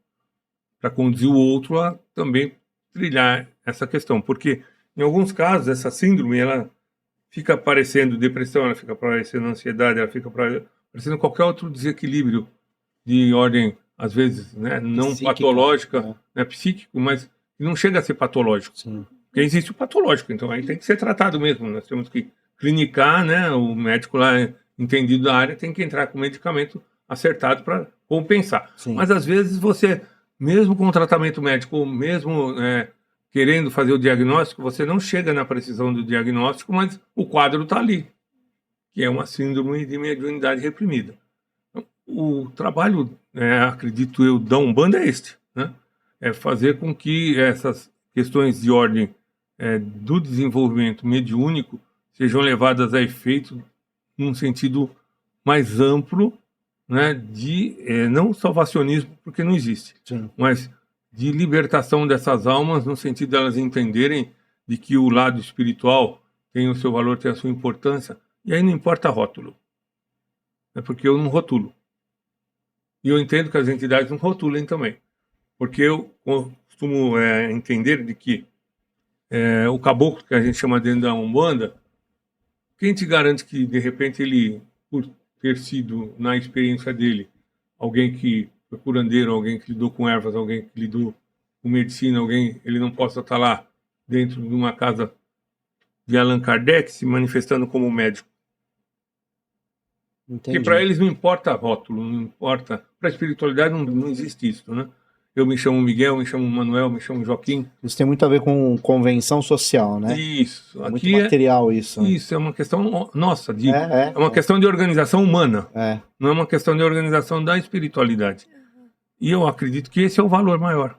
para conduzir o outro a também trilhar essa questão, porque em alguns casos essa síndrome ela fica aparecendo depressão, ela fica aparecendo ansiedade, ela fica aparecendo qualquer outro desequilíbrio de ordem, às vezes, né, não Psíquica, patológica, né, psíquico, mas não chega a ser patológico. Sim. Porque existe o patológico, então aí tem que ser tratado mesmo. Nós temos que clinicar, né, o médico lá entendido da área tem que entrar com medicamento acertado para compensar. Sim. Mas às vezes você, mesmo com o tratamento médico, ou mesmo querendo fazer o diagnóstico, você não chega na precisão do diagnóstico, mas o quadro está ali, que é uma síndrome de mediunidade reprimida. Então, o trabalho, acredito eu, da Umbanda é este, né? É fazer com que essas questões de ordem do desenvolvimento mediúnico sejam levadas a efeito num sentido mais amplo, né, de não salvacionismo, porque não existe, Sim. mas de libertação dessas almas, no sentido de elas entenderem de que o lado espiritual tem o seu valor, tem a sua importância, e aí não importa rótulo. É porque eu não rotulo. E eu entendo que as entidades não rotulem também. Porque eu costumo entender de que o caboclo, que a gente chama dentro da Umbanda, quem te garante que, de repente, ele, por ter sido, na experiência dele, alguém que foi curandeiro, alguém que lidou com ervas, alguém que lidou com medicina, ele não possa estar lá dentro de uma casa de Allan Kardec se manifestando como médico. Entendi. Porque para eles não importa rótulo, não importa. Para a espiritualidade não existe isso, né? Eu me chamo Miguel, me chamo Manuel, me chamo Joaquim. Isso tem muito a ver com convenção social, né? Isso. É muito Aqui material isso. Né? Isso, é uma questão nossa, É uma questão de organização humana. É. Não é uma questão de organização da espiritualidade. E eu acredito que esse é o valor maior.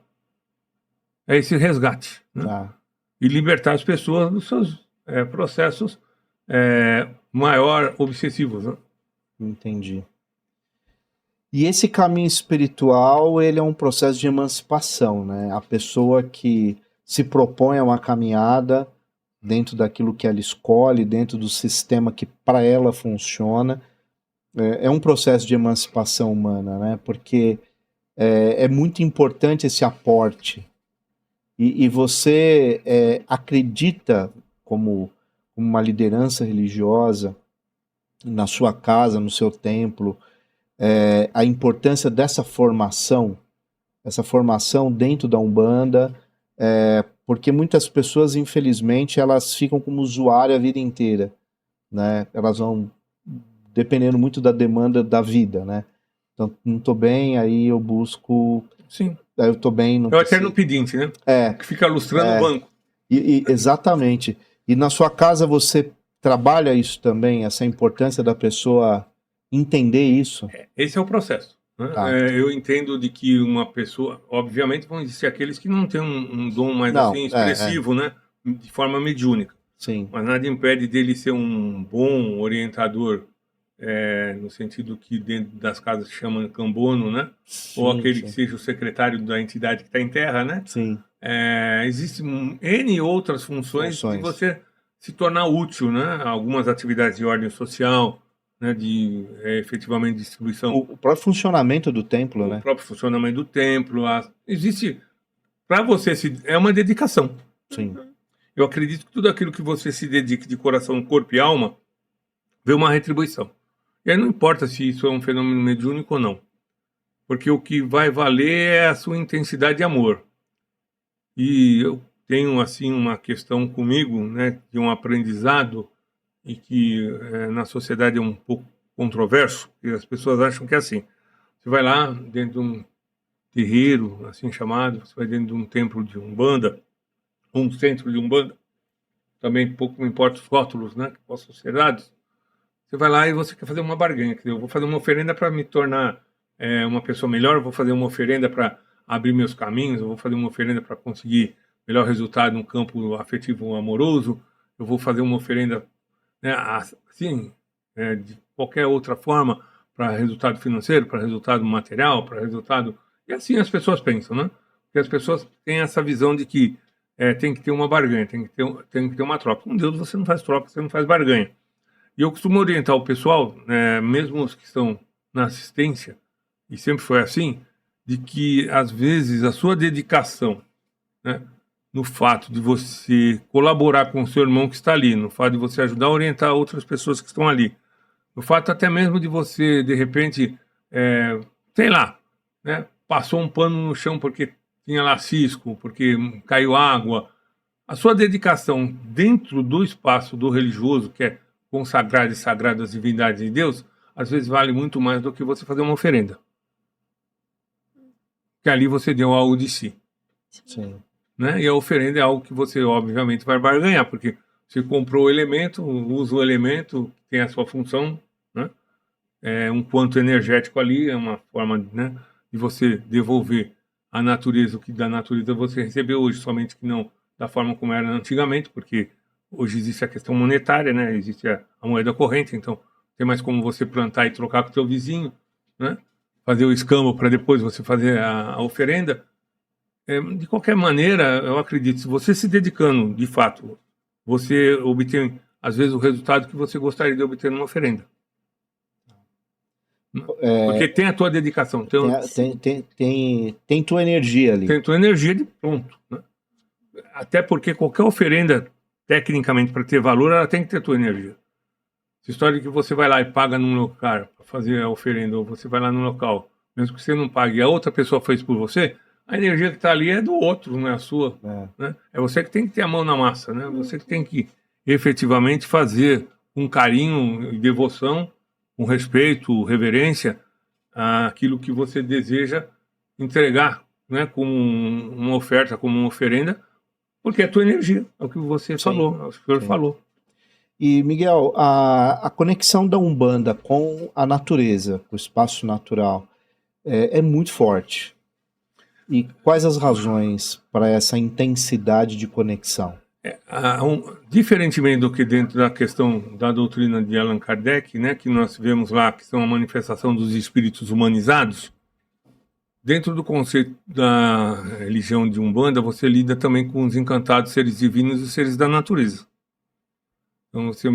É esse resgate. Né? Tá. E libertar as pessoas dos seus processos maior obsessivos. Né? Entendi. E esse caminho espiritual, ele é um processo de emancipação, né? A pessoa que se propõe a uma caminhada dentro daquilo que ela escolhe, dentro do sistema que para ela funciona, é um processo de emancipação humana, né? Porque é muito importante esse aporte. E você acredita, como uma liderança religiosa, na sua casa, no seu templo, a importância dessa formação, essa formação dentro da Umbanda, porque muitas pessoas, infelizmente, elas ficam como usuário a vida inteira, né? Elas vão dependendo muito da demanda da vida, né? Então, não tô bem, aí eu busco... Sim. Aí eu tô bem... Não É o eterno pedinte, né? Que fica lustrando o banco. Exatamente. E na sua casa você trabalha isso também, essa importância da pessoa entender isso? Esse é o processo. Né? Tá. Eu entendo de que uma pessoa... Obviamente vão existir aqueles que não têm um dom mais assim expressivo, né? De forma mediúnica. Sim. Mas nada impede dele ser um bom orientador, no sentido que dentro das casas se chama cambono, né? Sim, ou aquele que seja o secretário da entidade que está em terra, né? Sim. Existem N outras funções de você se tornar útil, né? Algumas atividades de ordem social, né? De efetivamente distribuição. O próprio funcionamento do templo, né? O próprio funcionamento do templo. Existe, para você, é uma dedicação. Sim. Eu acredito que tudo aquilo que você se dedique de coração, corpo e alma, vê uma retribuição. E aí não importa se isso é um fenômeno mediúnico ou não. Porque o que vai valer é a sua intensidade de amor. E eu tenho, assim, uma questão comigo, né, de um aprendizado, e que na sociedade é um pouco controverso, e as pessoas acham que é assim. Você vai lá dentro de um terreiro, assim chamado, você vai dentro de um templo de Umbanda, um centro de Umbanda, também pouco me importa os rótulos, né, que possam ser dados. Você vai lá e você quer fazer uma barganha, quer dizer, eu vou fazer uma oferenda para me tornar uma pessoa melhor, eu vou fazer uma oferenda para abrir meus caminhos, eu vou fazer uma oferenda para conseguir melhor resultado no campo afetivo amoroso, eu vou fazer uma oferenda, né, assim, de qualquer outra forma, para resultado financeiro, para resultado material, para resultado... E assim as pessoas pensam, né? Porque as pessoas têm essa visão de que tem que ter uma barganha, tem que ter uma troca. Com Deus você não faz troca, você não faz barganha. E eu costumo orientar o pessoal, mesmo os que estão na assistência, e sempre foi assim, de que, às vezes, a sua dedicação, né, no fato de você colaborar com o seu irmão que está ali, no fato de você ajudar a orientar outras pessoas que estão ali, no fato até mesmo de você, de repente, sei lá, né, passou um pano no chão porque tinha lá cisco, porque caiu água, a sua dedicação dentro do espaço do religioso, que é consagrar e sagrar as divindades de Deus, às vezes vale muito mais do que você fazer uma oferenda. Que ali você deu algo de si. Sim. Né? E a oferenda é algo que você, obviamente, vai barganhar, porque você comprou o elemento, usa o elemento, tem a sua função, né? É um quanto energético ali, é uma forma, né, de você devolver à natureza o que da natureza você recebeu hoje, somente que não da forma como era antigamente, porque hoje existe a questão monetária, né? Existe a moeda corrente, então tem mais como você plantar e trocar com o teu vizinho, né? Fazer o escambo para depois você fazer a oferenda. De qualquer maneira, eu acredito, se você se dedicando, de fato, você obtém, às vezes, o resultado que você gostaria de obter numa oferenda. Porque tem a tua dedicação. Tem tua energia ali. Tem tua energia de pronto. Né? Até porque qualquer oferenda, tecnicamente, para ter valor, ela tem que ter tua energia. Essa história de que você vai lá e paga num local para fazer a oferenda, ou você vai lá num local, mesmo que você não pague, e a outra pessoa fez por você, a energia que está ali é do outro, não é a sua. Né? É você que tem que ter a mão na massa, né? Você que tem que efetivamente fazer com carinho e devoção, com respeito, reverência, aquilo que você deseja entregar, né? Como uma oferta, como uma oferenda, porque é a tua energia, é o que você falou, é o que o senhor falou. E, Miguel, a conexão da Umbanda com a natureza, com o espaço natural, é muito forte. E quais as razões para essa intensidade de conexão? Diferentemente do que dentro da questão da doutrina de Allan Kardec, né, que nós vemos lá que são a manifestação dos espíritos humanizados, dentro do conceito da religião de Umbanda, você lida também com os encantados seres divinos e seres da natureza. Então você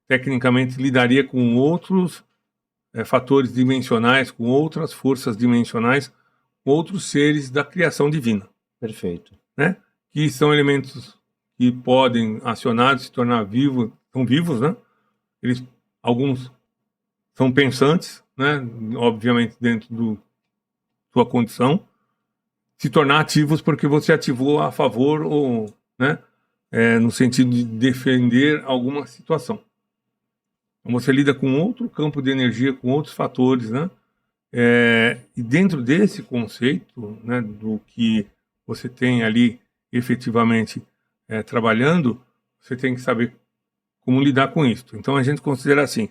tecnicamente lidaria com outros fatores dimensionais, com outras forças dimensionais, com outros seres da criação divina. Perfeito. Né? Que são elementos que podem acionados se tornar vivos, são vivos, né? Alguns são pensantes, né? Obviamente dentro do sua condição, se tornar ativos porque você ativou a favor ou, né? No sentido de defender alguma situação. Então você lida com outro campo de energia, com outros fatores, né? E dentro desse conceito, né, do que você tem ali efetivamente trabalhando, você tem que saber como lidar com isso. Então a gente considera assim,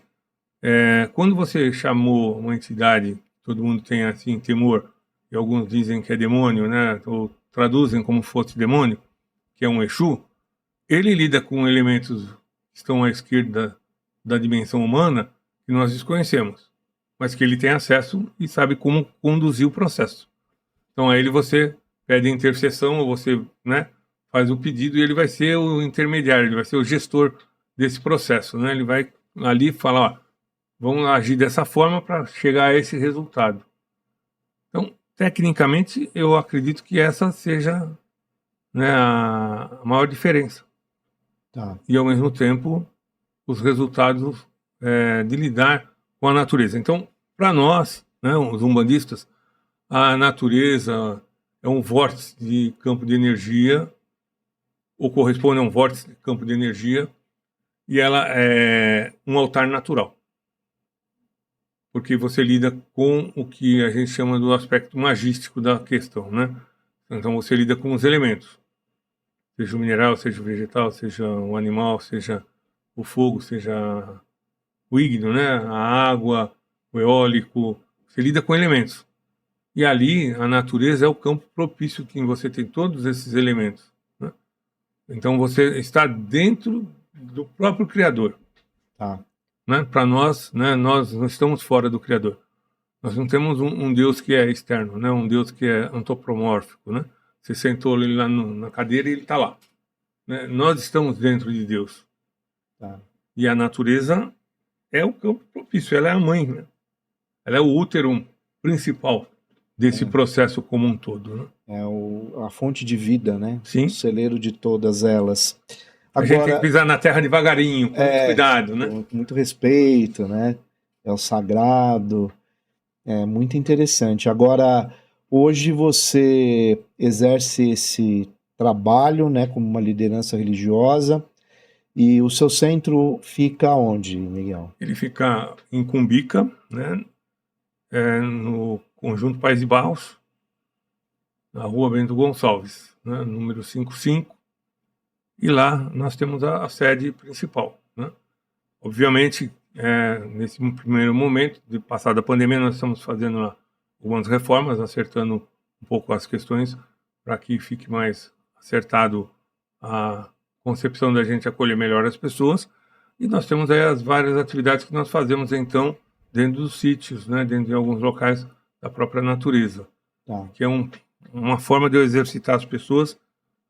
quando você chamou uma entidade, todo mundo tem assim temor, e alguns dizem que é demônio, né, ou traduzem como fosse demônio, que é um Exu, ele lida com elementos que estão à esquerda da dimensão humana que nós desconhecemos, mas que ele tem acesso e sabe como conduzir o processo. Então a ele você pede intercessão, ou você, né, faz o pedido e ele vai ser o intermediário, ele vai ser o gestor desse processo, né? Ele vai ali falar, ó, vamos agir dessa forma para chegar a esse resultado. Então, tecnicamente, eu acredito que essa seja, né, a maior diferença. Tá. E, ao mesmo tempo, os resultados de lidar com a natureza. Então, para nós, né, os umbandistas, a natureza é um vórtice de campo de energia, ou corresponde a um vórtice de campo de energia, e ela é um altar natural. Porque você lida com o que a gente chama do aspecto magístico da questão, né? Então você lida com os elementos. Seja o mineral, seja o vegetal, seja o animal, seja o fogo, seja o ígneo, né? A água, o eólico. Você lida com elementos. E ali, a natureza é o campo propício que você tem todos esses elementos. Né? Então você está dentro do próprio Criador. Tá. Né? Para nós, né, nós não estamos fora do Criador. Nós não temos um Deus que é externo, né? Um Deus que é antropomórfico. Né? Você sentou ele lá na cadeira e ele está lá. Né? Nós estamos dentro de Deus. Tá. E a natureza é o campo propício, ela é a mãe. Né? Ela é o útero principal desse processo como um todo. Né? É a fonte de vida, né? Sim. O celeiro de todas elas. A gente tem que pisar na terra devagarinho, com muito cuidado, né? Com muito respeito, né? É o sagrado. É muito interessante. Agora, hoje você exerce esse trabalho, né, como uma liderança religiosa, e o seu centro fica onde, Miguel? Ele fica em Cumbica, né? No Conjunto País de Barros, na rua Bento Gonçalves, né? Número 55. E lá nós temos a sede principal. Né? Obviamente, nesse primeiro momento, de passada a pandemia, nós estamos fazendo lá algumas reformas, acertando um pouco as questões para que fique mais acertado a concepção da gente acolher melhor as pessoas. E nós temos aí as várias atividades que nós fazemos, então, dentro dos sítios, né? Dentro de alguns locais da própria natureza. Tá. Que é uma forma de eu exercitar as pessoas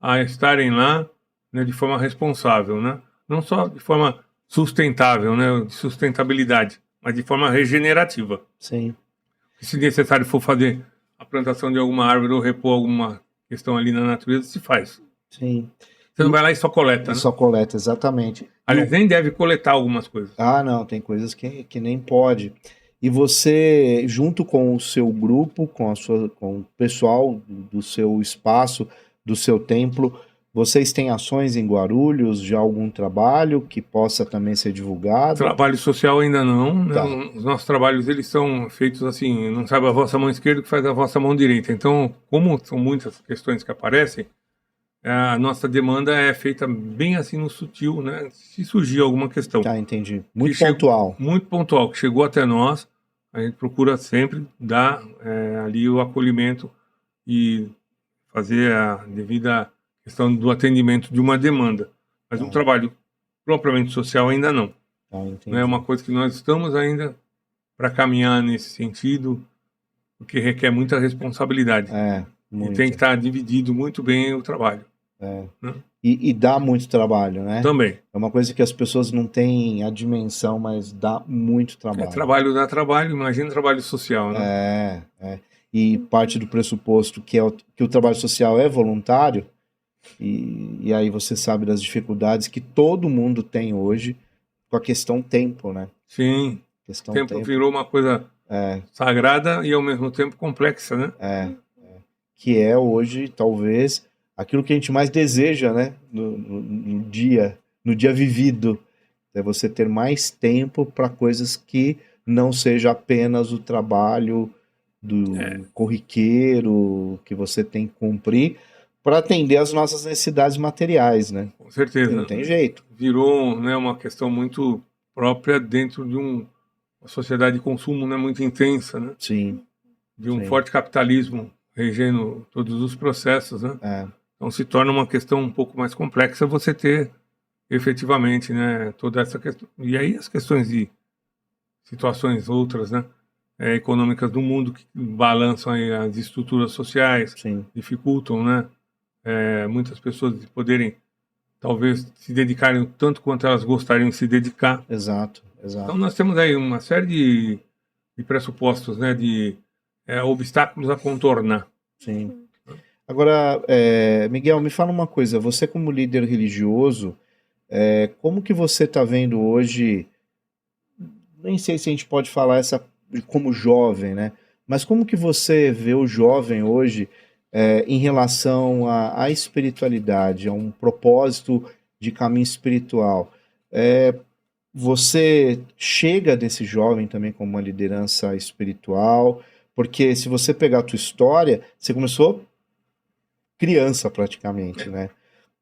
a estarem lá, né, de forma responsável, né? Não só de forma sustentável, né, de sustentabilidade, mas de forma regenerativa. Sim. Se necessário for fazer a plantação de alguma árvore ou repor alguma questão ali na natureza, se faz. Sim. Você não vai lá e só coleta, né? Só coleta, exatamente. Aliás, nem deve coletar algumas coisas. Ah, não, tem coisas que nem pode. E você, junto com o seu grupo, com o pessoal do seu espaço, do seu templo, vocês têm ações em Guarulhos, já algum trabalho que possa também ser divulgado? Trabalho social ainda não. Tá. Né? Os nossos trabalhos, eles são feitos assim, não sabe a vossa mão esquerda o que faz a vossa mão direita. Então, como são muitas questões que aparecem, a nossa demanda é feita bem assim no sutil, né? Se surgir alguma questão. Tá, entendi. Muito pontual. Muito pontual, que chegou até nós, a gente procura sempre dar ali o acolhimento e fazer a devida questão do atendimento de uma demanda. Mas um Tá, trabalho propriamente social ainda não. tá, Não é uma entendi. coisa que nós estamos ainda para caminhar nesse sentido, porque requer muita responsabilidade. E tem que Muito. estar dividido muito bem o trabalho, É. né? E dá muito trabalho, né? Também. É uma coisa que as pessoas não têm a dimensão, mas dá muito trabalho. Trabalho dá trabalho, imagina trabalho social, né? É. E parte do pressuposto que o trabalho social é voluntário, e aí você sabe das dificuldades que todo mundo tem hoje com a questão tempo, né? Sim, Questão tempo tempo, virou uma coisa sagrada e ao mesmo tempo complexa, né? que é hoje, talvez, aquilo que a gente mais deseja, né? No dia vivido. É você ter mais tempo para coisas que não seja apenas o trabalho do corriqueiro que você tem que cumprir para atender às nossas necessidades materiais, né? Com Porque não certeza. tem jeito. Virou, né, uma questão muito própria dentro de uma sociedade de consumo, né, muito intensa, né? Sim, De um sim. forte capitalismo regendo todos os processos, né? Então se torna uma questão um pouco mais complexa você ter efetivamente, né, toda essa questão. E aí as questões de situações outras, né, econômicas do mundo que balançam aí as estruturas sociais, Sim. dificultam, né, muitas pessoas de poderem talvez se dedicarem o tanto quanto elas gostariam de se dedicar. Exato. Então nós temos aí uma série de pressupostos, né, de obstáculos a contornar. Sim. Agora, Miguel, me fala uma coisa. Você como líder religioso, como que você está vendo hoje? Nem sei se a gente pode falar essa como jovem, né? Mas como que você vê o jovem hoje em relação à espiritualidade, a um propósito de caminho espiritual? Você chega desse jovem também como uma liderança espiritual? Porque se você pegar a tua história, você começou criança praticamente, né?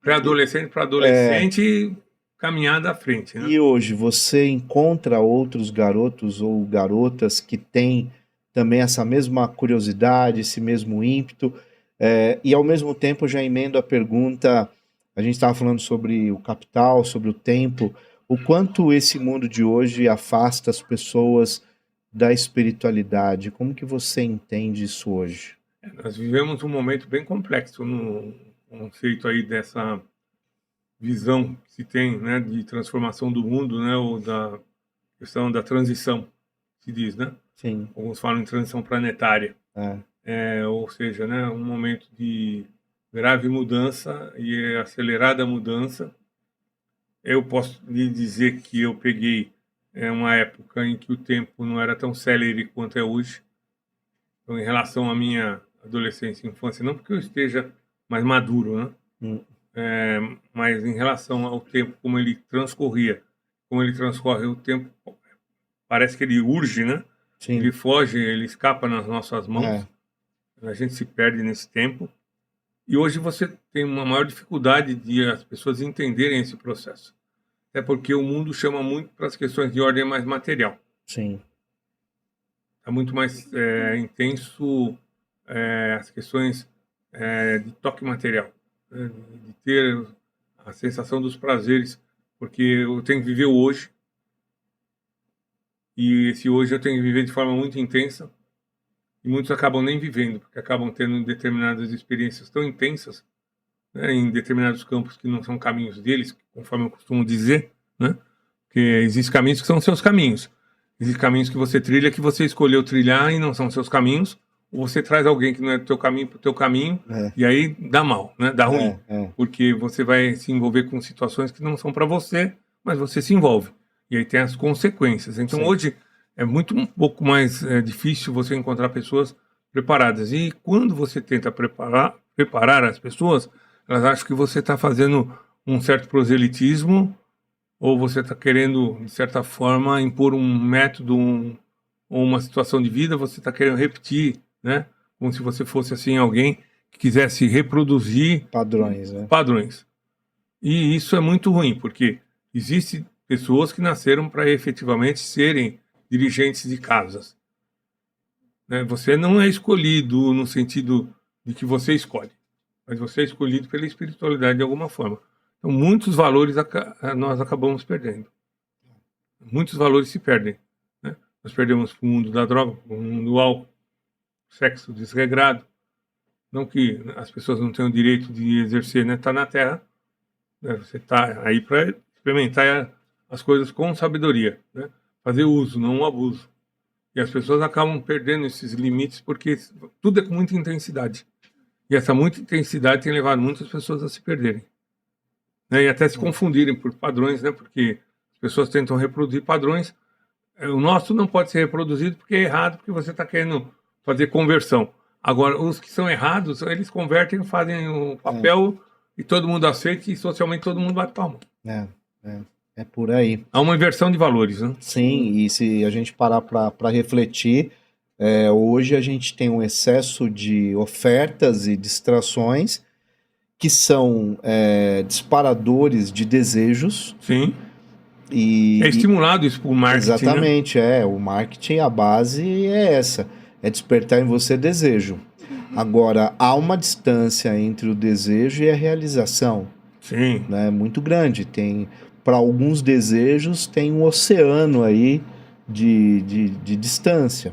Pré-adolescente para adolescente, caminhada à frente, né? E hoje você encontra outros garotos ou garotas que têm também essa mesma curiosidade, esse mesmo ímpeto, e ao mesmo tempo já emendo a pergunta, a gente estava falando sobre o capital, sobre o tempo, o quanto esse mundo de hoje afasta as pessoas da espiritualidade, como que você entende isso hoje? Nós vivemos um momento bem complexo no conceito aí dessa visão que se tem, né, de transformação do mundo, né, ou da questão da transição, se diz, né? Sim, Alguns falam em transição planetária, é, ou seja, né, um momento de grave mudança e acelerada mudança. Eu posso lhe dizer que eu peguei uma época em que o tempo não era tão célere quanto é hoje. Então, em relação à minha adolescência e infância, não porque eu esteja mais maduro, né? hum, Mas em relação ao tempo, como ele transcorria, como ele transcorre, o tempo parece que ele urge, né? Ele sim, foge, ele escapa nas nossas é, mãos, a gente se perde nesse tempo. E hoje você tem uma maior dificuldade de as pessoas entenderem esse processo. É porque o mundo chama muito para as questões de ordem mais material. sim, Está muito mais intenso as questões de toque material, né? De ter a sensação dos prazeres, porque eu tenho que viver o hoje, e esse hoje eu tenho que viver de forma muito intensa, e muitos acabam nem vivendo, porque acabam tendo determinadas experiências tão intensas, né, em determinados campos que não são caminhos deles, conforme eu costumo dizer, né? Porque existem caminhos que são seus caminhos. Existem caminhos que você trilha que você escolheu trilhar e não são seus caminhos. Ou você traz alguém que não é do teu caminho para o teu caminho e aí dá mal, né? Dá ruim. Porque você vai se envolver com situações que não são para você, mas você se envolve. E aí tem as consequências. Então sim, hoje é muito um pouco mais difícil você encontrar pessoas preparadas. E quando você tenta preparar as pessoas, elas acham que você está fazendo um certo proselitismo ou você está querendo, de certa forma, impor um método ou uma situação de vida, você está querendo repetir, né? Como se você fosse assim alguém que quisesse reproduzir padrões, né? padrões. E isso é muito ruim, porque existem pessoas que nasceram para efetivamente serem dirigentes de casas, né? Você não é escolhido no sentido de que você escolhe. mas você é escolhido pela espiritualidade de alguma forma. Então, muitos valores nós acabamos perdendo. Muitos valores se perdem, né? Nós perdemos para o mundo da droga, para o mundo do álcool, sexo desregrado. Não que as pessoas não tenham o direito de exercer, né? Tá na Terra, né? Você está aí para experimentar as coisas com sabedoria, né? Fazer uso, não um abuso. E as pessoas acabam perdendo esses limites porque tudo é com muita intensidade. E essa muita intensidade tem levado muitas pessoas a se perderem, né? E até se confundirem por padrões, né? Porque as pessoas tentam reproduzir padrões. O nosso não pode ser reproduzido porque é errado, porque você está querendo fazer conversão. Agora, os que são errados, eles convertem, fazem o papel e todo mundo aceita e socialmente todo mundo bate palma. É por aí. Há uma inversão de valores, né? Sim, e se a gente parar para refletir, hoje a gente tem um excesso de ofertas e distrações que são disparadores de desejos. Sim. E É estimulado isso por marketing, exatamente, né? o marketing, a base é essa, é despertar em você desejo. Agora, há uma distância entre o desejo e a realização, Sim. né, muito grande. Para alguns desejos, tem um oceano aí de distância.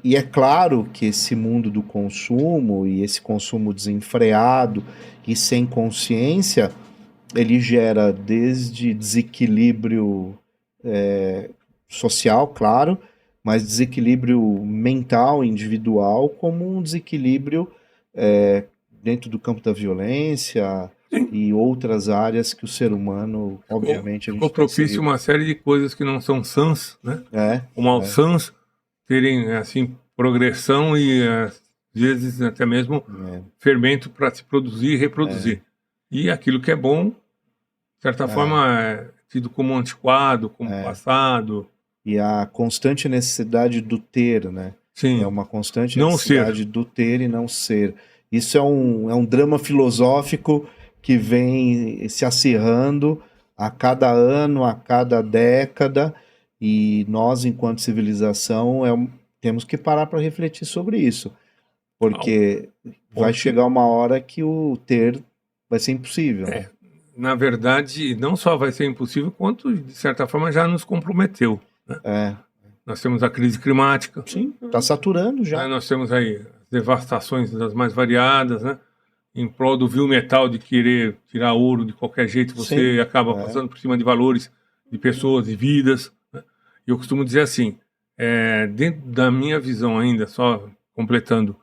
E é claro que esse mundo do consumo e esse consumo desenfreado e sem consciência, ele gera desde desequilíbrio social, claro, mas desequilíbrio mental, individual, como um desequilíbrio dentro do campo da violência. Sim. E outras áreas que o ser humano, obviamente, ficou propício uma série de coisas que não são sãs, né? Como aos sãs terem, assim, progressão e, às vezes, até mesmo fermento para se produzir e reproduzir. E aquilo que é bom, de certa forma, é tido como antiquado, como passado. E a constante necessidade do ter, né? Sim. É uma constante não necessidade ser. do ter e não ser. Isso é um drama filosófico que vem se acirrando a cada ano, a cada década, e nós, enquanto civilização, temos que parar para refletir sobre isso, porque vai chegar uma hora que o ter vai ser impossível. Na verdade, não só vai ser impossível, quanto, de certa forma, já nos comprometeu, né? Nós temos a crise climática. Sim, está saturando já. Nós temos aí devastações das mais variadas, né? Em prol do vil metal de querer tirar ouro de qualquer jeito, você acaba passando por cima de valores de pessoas e vidas, né? E eu costumo dizer assim, dentro da minha visão ainda, só completando,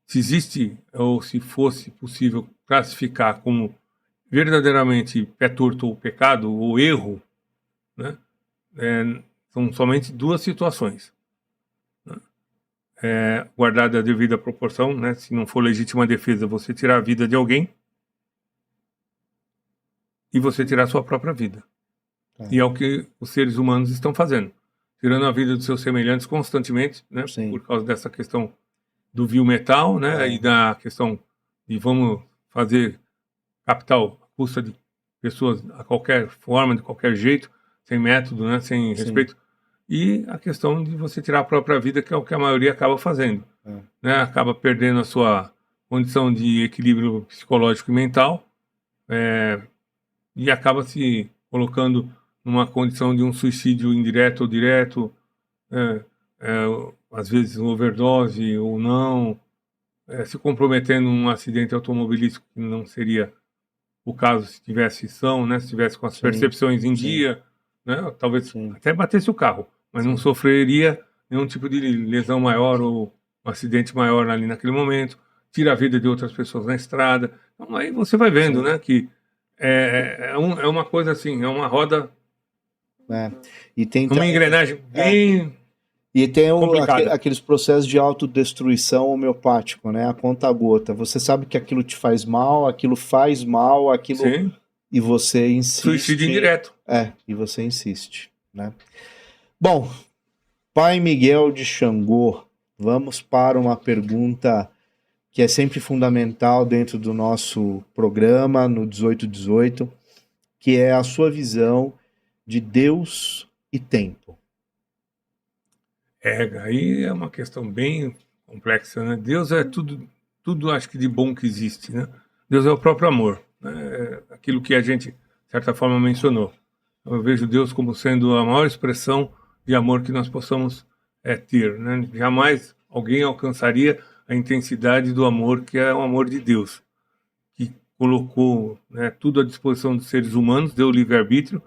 se existe ou se fosse possível classificar como verdadeiramente pé torto ou pecado ou erro, né? São somente duas situações. Guardada a devida proporção, né? Se não for legítima defesa, você tirar a vida de alguém e você tirar a sua própria vida. E é o que os seres humanos estão fazendo, tirando a vida dos seus semelhantes constantemente, né? Por causa dessa questão do vil metal, né? E da questão de vamos fazer capital à custa de pessoas a qualquer forma, de qualquer jeito, sem método, né? Sem respeito. E a questão de você tirar a própria vida, que é o que a maioria acaba fazendo, né? Acaba perdendo a sua condição de equilíbrio psicológico e mental, e acaba se colocando numa condição de um suicídio indireto ou direto, às vezes overdose ou não, se comprometendo num acidente automobilístico que não seria o caso se tivesse são, né? Se tivesse com as percepções em dia, né? Talvez até batesse o carro, mas não sofreria nenhum tipo de lesão maior ou um acidente maior ali naquele momento, tira a vida de outras pessoas na estrada. Então aí você vai vendo, né? Que é uma coisa assim, é uma roda, e tem uma engrenagem bem e tem complicada. aqueles processos de autodestruição homeopático, né? A conta-gota. Você sabe que aquilo te faz mal, aquilo faz mal, aquilo... Sim. E você insiste... Suicídio indireto. E você insiste, né? Bom, Pai Miguel de Xangô, vamos para uma pergunta que é sempre fundamental dentro do nosso programa, no 1818, que é a sua visão de Deus e tempo. Aí é uma questão bem complexa, né? Deus é tudo tudo acho que de bom que existe, né? Deus é o próprio amor, né? É aquilo que a gente, de certa forma, mencionou. Eu vejo Deus como sendo a maior expressão de amor que nós possamos ter, né? Jamais alguém alcançaria a intensidade do amor que é o amor de Deus, que colocou, né, tudo à disposição dos seres humanos, deu o livre-arbítrio,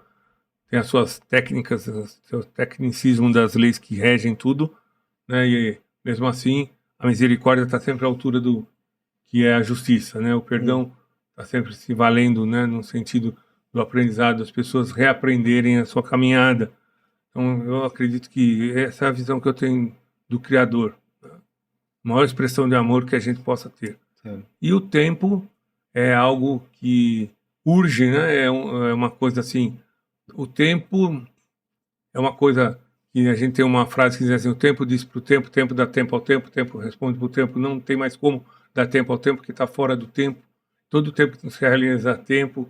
tem as suas técnicas, o seu tecnicismo das leis que regem tudo, né? E mesmo assim a misericórdia está sempre à altura do que é a justiça, né? O perdão está sempre se valendo, né, no sentido do aprendizado, as pessoas reaprenderem a sua caminhada. Então eu acredito que essa é a visão que eu tenho do Criador, né? Maior expressão de amor que a gente possa ter. Sim. E o tempo é algo que urge, né? É uma coisa assim, o tempo é uma coisa que a gente tem uma frase que diz assim: o tempo diz para o tempo dá tempo ao tempo, o tempo responde para o tempo, não tem mais como dar tempo ao tempo, que está fora do tempo. Todo o tempo que se realiza tempo,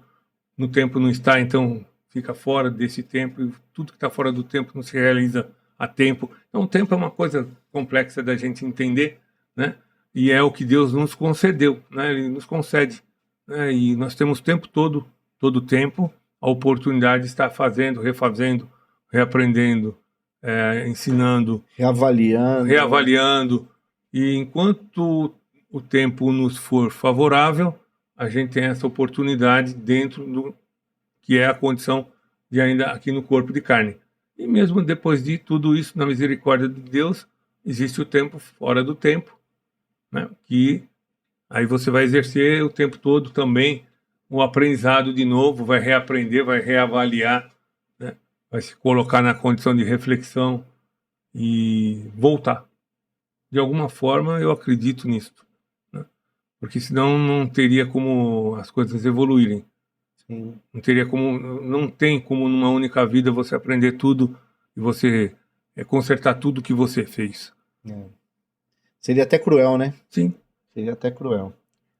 no tempo não está, então fica fora desse tempo, e tudo que está fora do tempo não se realiza a tempo. Então o tempo é uma coisa complexa da gente entender, né? E é o que Deus nos concedeu, né? Ele nos concede, né? E nós temos o tempo todo o tempo, a oportunidade de estar fazendo, refazendo, reaprendendo, ensinando, reavaliando. E enquanto o tempo nos for favorável, a gente tem essa oportunidade dentro do que é a condição de ainda aqui no corpo de carne. E mesmo depois de tudo isso, na misericórdia de Deus, existe o tempo fora do tempo, né? Que aí você vai exercer o tempo todo também o aprendizado de novo, vai reaprender, vai reavaliar, né? Vai se colocar na condição de reflexão e voltar. De alguma forma, eu acredito nisso, né? Porque senão não teria como as coisas evoluírem. Sim. Não tem como numa única vida você aprender tudo e você consertar tudo que você fez. Seria até cruel, né? Sim. Seria até cruel.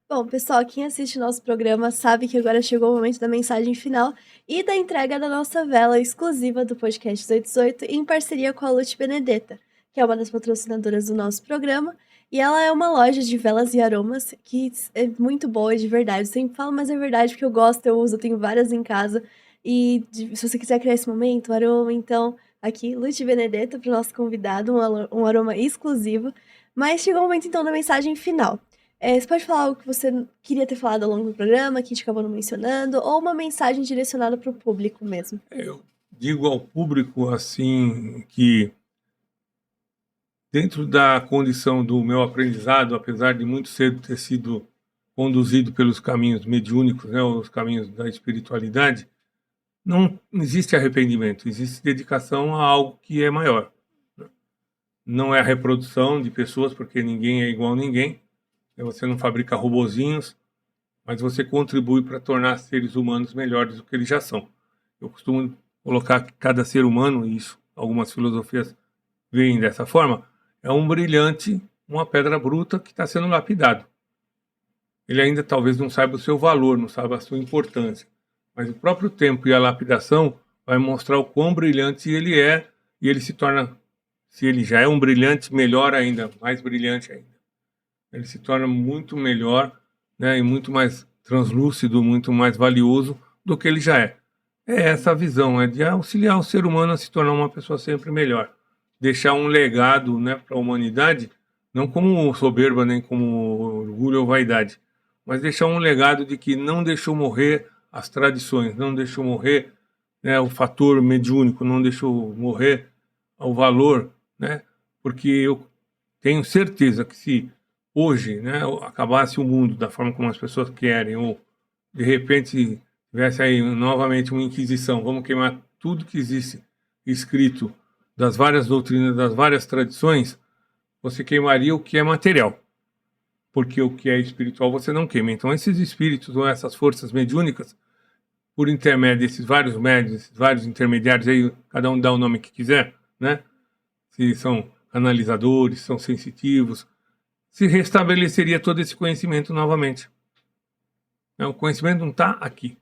Bom, pessoal, quem assiste nosso programa sabe que agora chegou o momento da mensagem final e da entrega da nossa vela exclusiva do podcast 1818 em parceria com a Lute Benedetta, que é uma das patrocinadoras do nosso programa. E ela é uma loja de velas e aromas que é muito boa, de verdade. Eu sempre falo, mas é verdade, porque eu gosto, eu uso, eu tenho várias em casa. E se você quiser criar esse momento, aroma, então, aqui, Lute Benedetta para o nosso convidado, um aroma exclusivo. Mas chegou o momento, então, da mensagem final. Você pode falar algo que você queria ter falado ao longo do programa, que a gente acabou não mencionando, ou uma mensagem direcionada para o público mesmo? Eu digo ao público assim que dentro da condição do meu aprendizado, apesar de muito cedo ter sido conduzido pelos caminhos mediúnicos, né, os caminhos da espiritualidade, não existe arrependimento, existe dedicação a algo que é maior. Não é a reprodução de pessoas, porque ninguém é igual a ninguém. Você não fabrica robozinhos, mas você contribui para tornar seres humanos melhores do que eles já são. Eu costumo colocar que cada ser humano, e isso algumas filosofias veem dessa forma, é um brilhante, uma pedra bruta que está sendo lapidado. Ele ainda talvez não saiba o seu valor, não saiba a sua importância, mas o próprio tempo e a lapidação vai mostrar o quão brilhante ele é, e ele se torna, se ele já é um brilhante, melhor ainda, mais brilhante ainda. Ele se torna muito melhor, né, e muito mais translúcido, muito mais valioso do que ele já é. É essa a visão, é de auxiliar o ser humano a se tornar uma pessoa sempre melhor. Deixar um legado, né, para a humanidade, não como soberba, nem como orgulho ou vaidade, mas deixar um legado de que não deixou morrer as tradições, não deixou morrer, né, o fator mediúnico, não deixou morrer o valor, né, porque eu tenho certeza que se hoje, né, acabasse o mundo da forma como as pessoas querem, ou de repente tivesse aí novamente uma inquisição, vamos queimar tudo que existe escrito das várias doutrinas, das várias tradições, você queimaria o que é material, porque o que é espiritual você não queima. Então esses espíritos ou essas forças mediúnicas, por intermédio desses vários médios, esses vários intermediários, aí cada um dá o nome que quiser, né, se são analisadores, são sensitivos, se restabeleceria todo esse conhecimento novamente. O conhecimento não está aqui.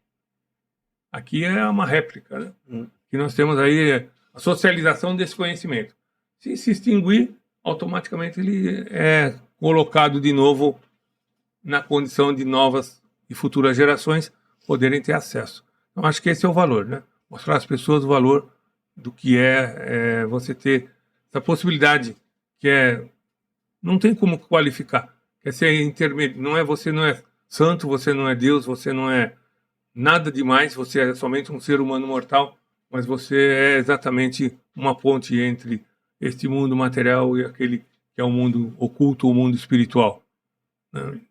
Aqui é uma réplica, né? Que nós temos aí a socialização desse conhecimento. Se extinguir, automaticamente ele é colocado de novo na condição de novas e futuras gerações poderem ter acesso. Então, acho que esse é o valor, né? Mostrar às pessoas o valor do que é você ter essa possibilidade, não tem como qualificar, quer ser intermédio, você não é santo, você não é Deus, você não é nada demais, você é somente um ser humano mortal, mas você é exatamente uma ponte entre este mundo material e aquele que é o mundo oculto, o mundo espiritual.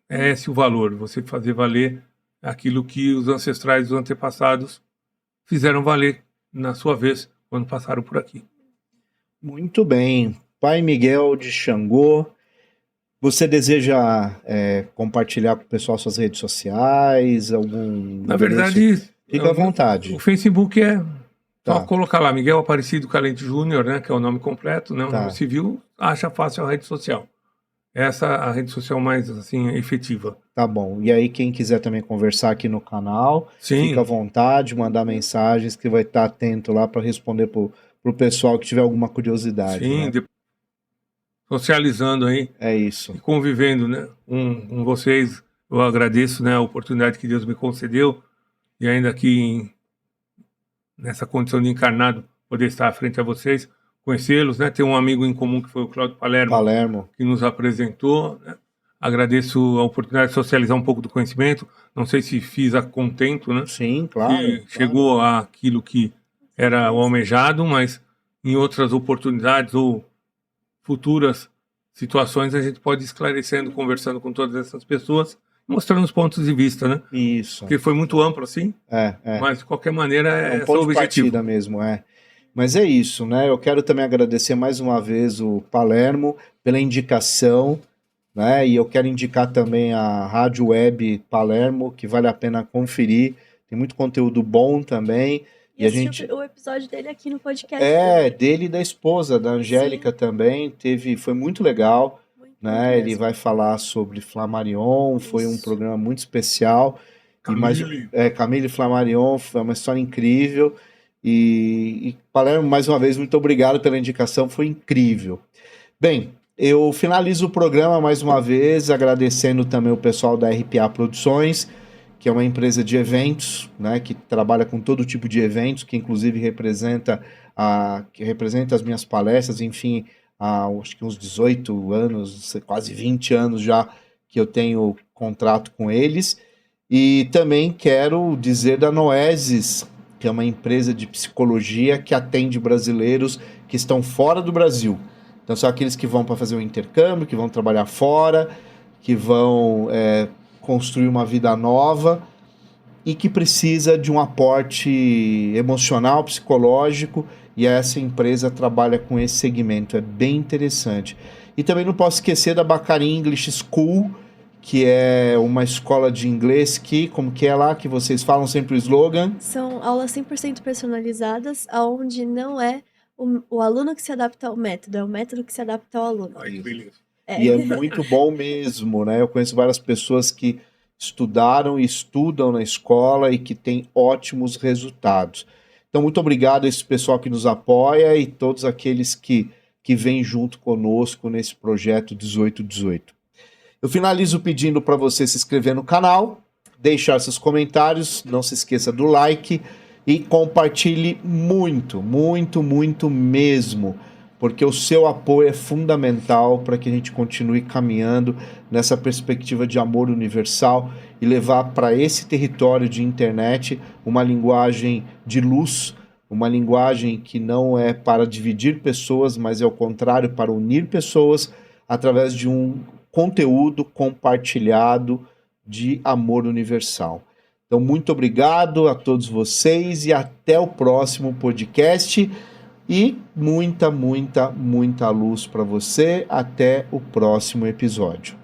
É esse o valor, você fazer valer aquilo que os ancestrais, os antepassados fizeram valer na sua vez quando passaram por aqui. Muito bem. Pai Miguel de Xangô, você deseja compartilhar com o pessoal suas redes sociais? Na verdade, fica à vontade. O Facebook só Tá. colocar lá, Miguel Aparecido Calente Júnior, né, que é o nome completo, né, o Tá. nome civil, acha fácil a rede social. Essa é a rede social mais assim, efetiva. Tá bom. E aí, quem quiser também conversar aqui no canal, Sim. fica à vontade, mandar mensagens que vai estar atento lá para responder pro pessoal que tiver alguma curiosidade. Sim, né? Socializando aí. É isso. E convivendo, né, com vocês. Eu agradeço, né, a oportunidade que Deus me concedeu e ainda aqui nessa condição de encarnado poder estar à frente a vocês, conhecê-los, né, ter um amigo em comum que foi o Cláudio Palermo. Que nos apresentou, né? Agradeço a oportunidade de socializar um pouco do conhecimento. Não sei se fiz a contento, né? Sim, claro. Chegou àquilo que era o almejado, mas em outras oportunidades ou futuras situações a gente pode ir esclarecendo, conversando com todas essas pessoas, mostrando os pontos de vista, né? Isso. Porque foi muito amplo assim, mas de qualquer maneira um ponto de partida mesmo, Mas é isso, né? Eu quero também agradecer mais uma vez o Palermo pela indicação, né? E eu quero indicar também a Rádio Web Palermo, que vale a pena conferir. Tem muito conteúdo bom também. E a gente o episódio dele aqui no podcast. Dele e da esposa, da Angélica. Sim. Também. Foi muito legal. Né? Ele vai falar sobre Flammarion, foi um programa muito especial. Camille Flammarion, foi uma história incrível. E Palermo, mais uma vez, muito obrigado pela indicação, foi incrível. Bem, eu finalizo o programa mais uma vez, agradecendo também o pessoal da RPA Produções, que é uma empresa de eventos, né, que trabalha com todo tipo de eventos, que inclusive representa as minhas palestras, enfim, acho que uns 18 anos, quase 20 anos já que eu tenho contrato com eles. E também quero dizer da Noesis, que é uma empresa de psicologia que atende brasileiros que estão fora do Brasil. Então são aqueles que vão para fazer um intercâmbio, que vão trabalhar fora, que vão construir uma vida nova e que precisa de um aporte emocional, psicológico, e essa empresa trabalha com esse segmento, é bem interessante. E também não posso esquecer da Baccarin English School, que é uma escola de inglês como que é lá, que vocês falam sempre o slogan? São aulas 100% personalizadas, onde não é o aluno que se adapta ao método, é o método que se adapta ao aluno. Ai, beleza. E é muito bom mesmo, né? Eu conheço várias pessoas que estudaram e estudam na escola e que têm ótimos resultados. Então, muito obrigado a esse pessoal que nos apoia e todos aqueles que vêm junto conosco nesse projeto 1818. Eu finalizo pedindo para você se inscrever no canal, deixar seus comentários, não se esqueça do like e compartilhe muito, muito, muito mesmo, porque o seu apoio é fundamental para que a gente continue caminhando nessa perspectiva de amor universal e levar para esse território de internet uma linguagem de luz, uma linguagem que não é para dividir pessoas, mas é ao contrário, para unir pessoas através de um conteúdo compartilhado de amor universal. Então, muito obrigado a todos vocês e até o próximo podcast. E muita, muita, muita luz para você. Até o próximo episódio.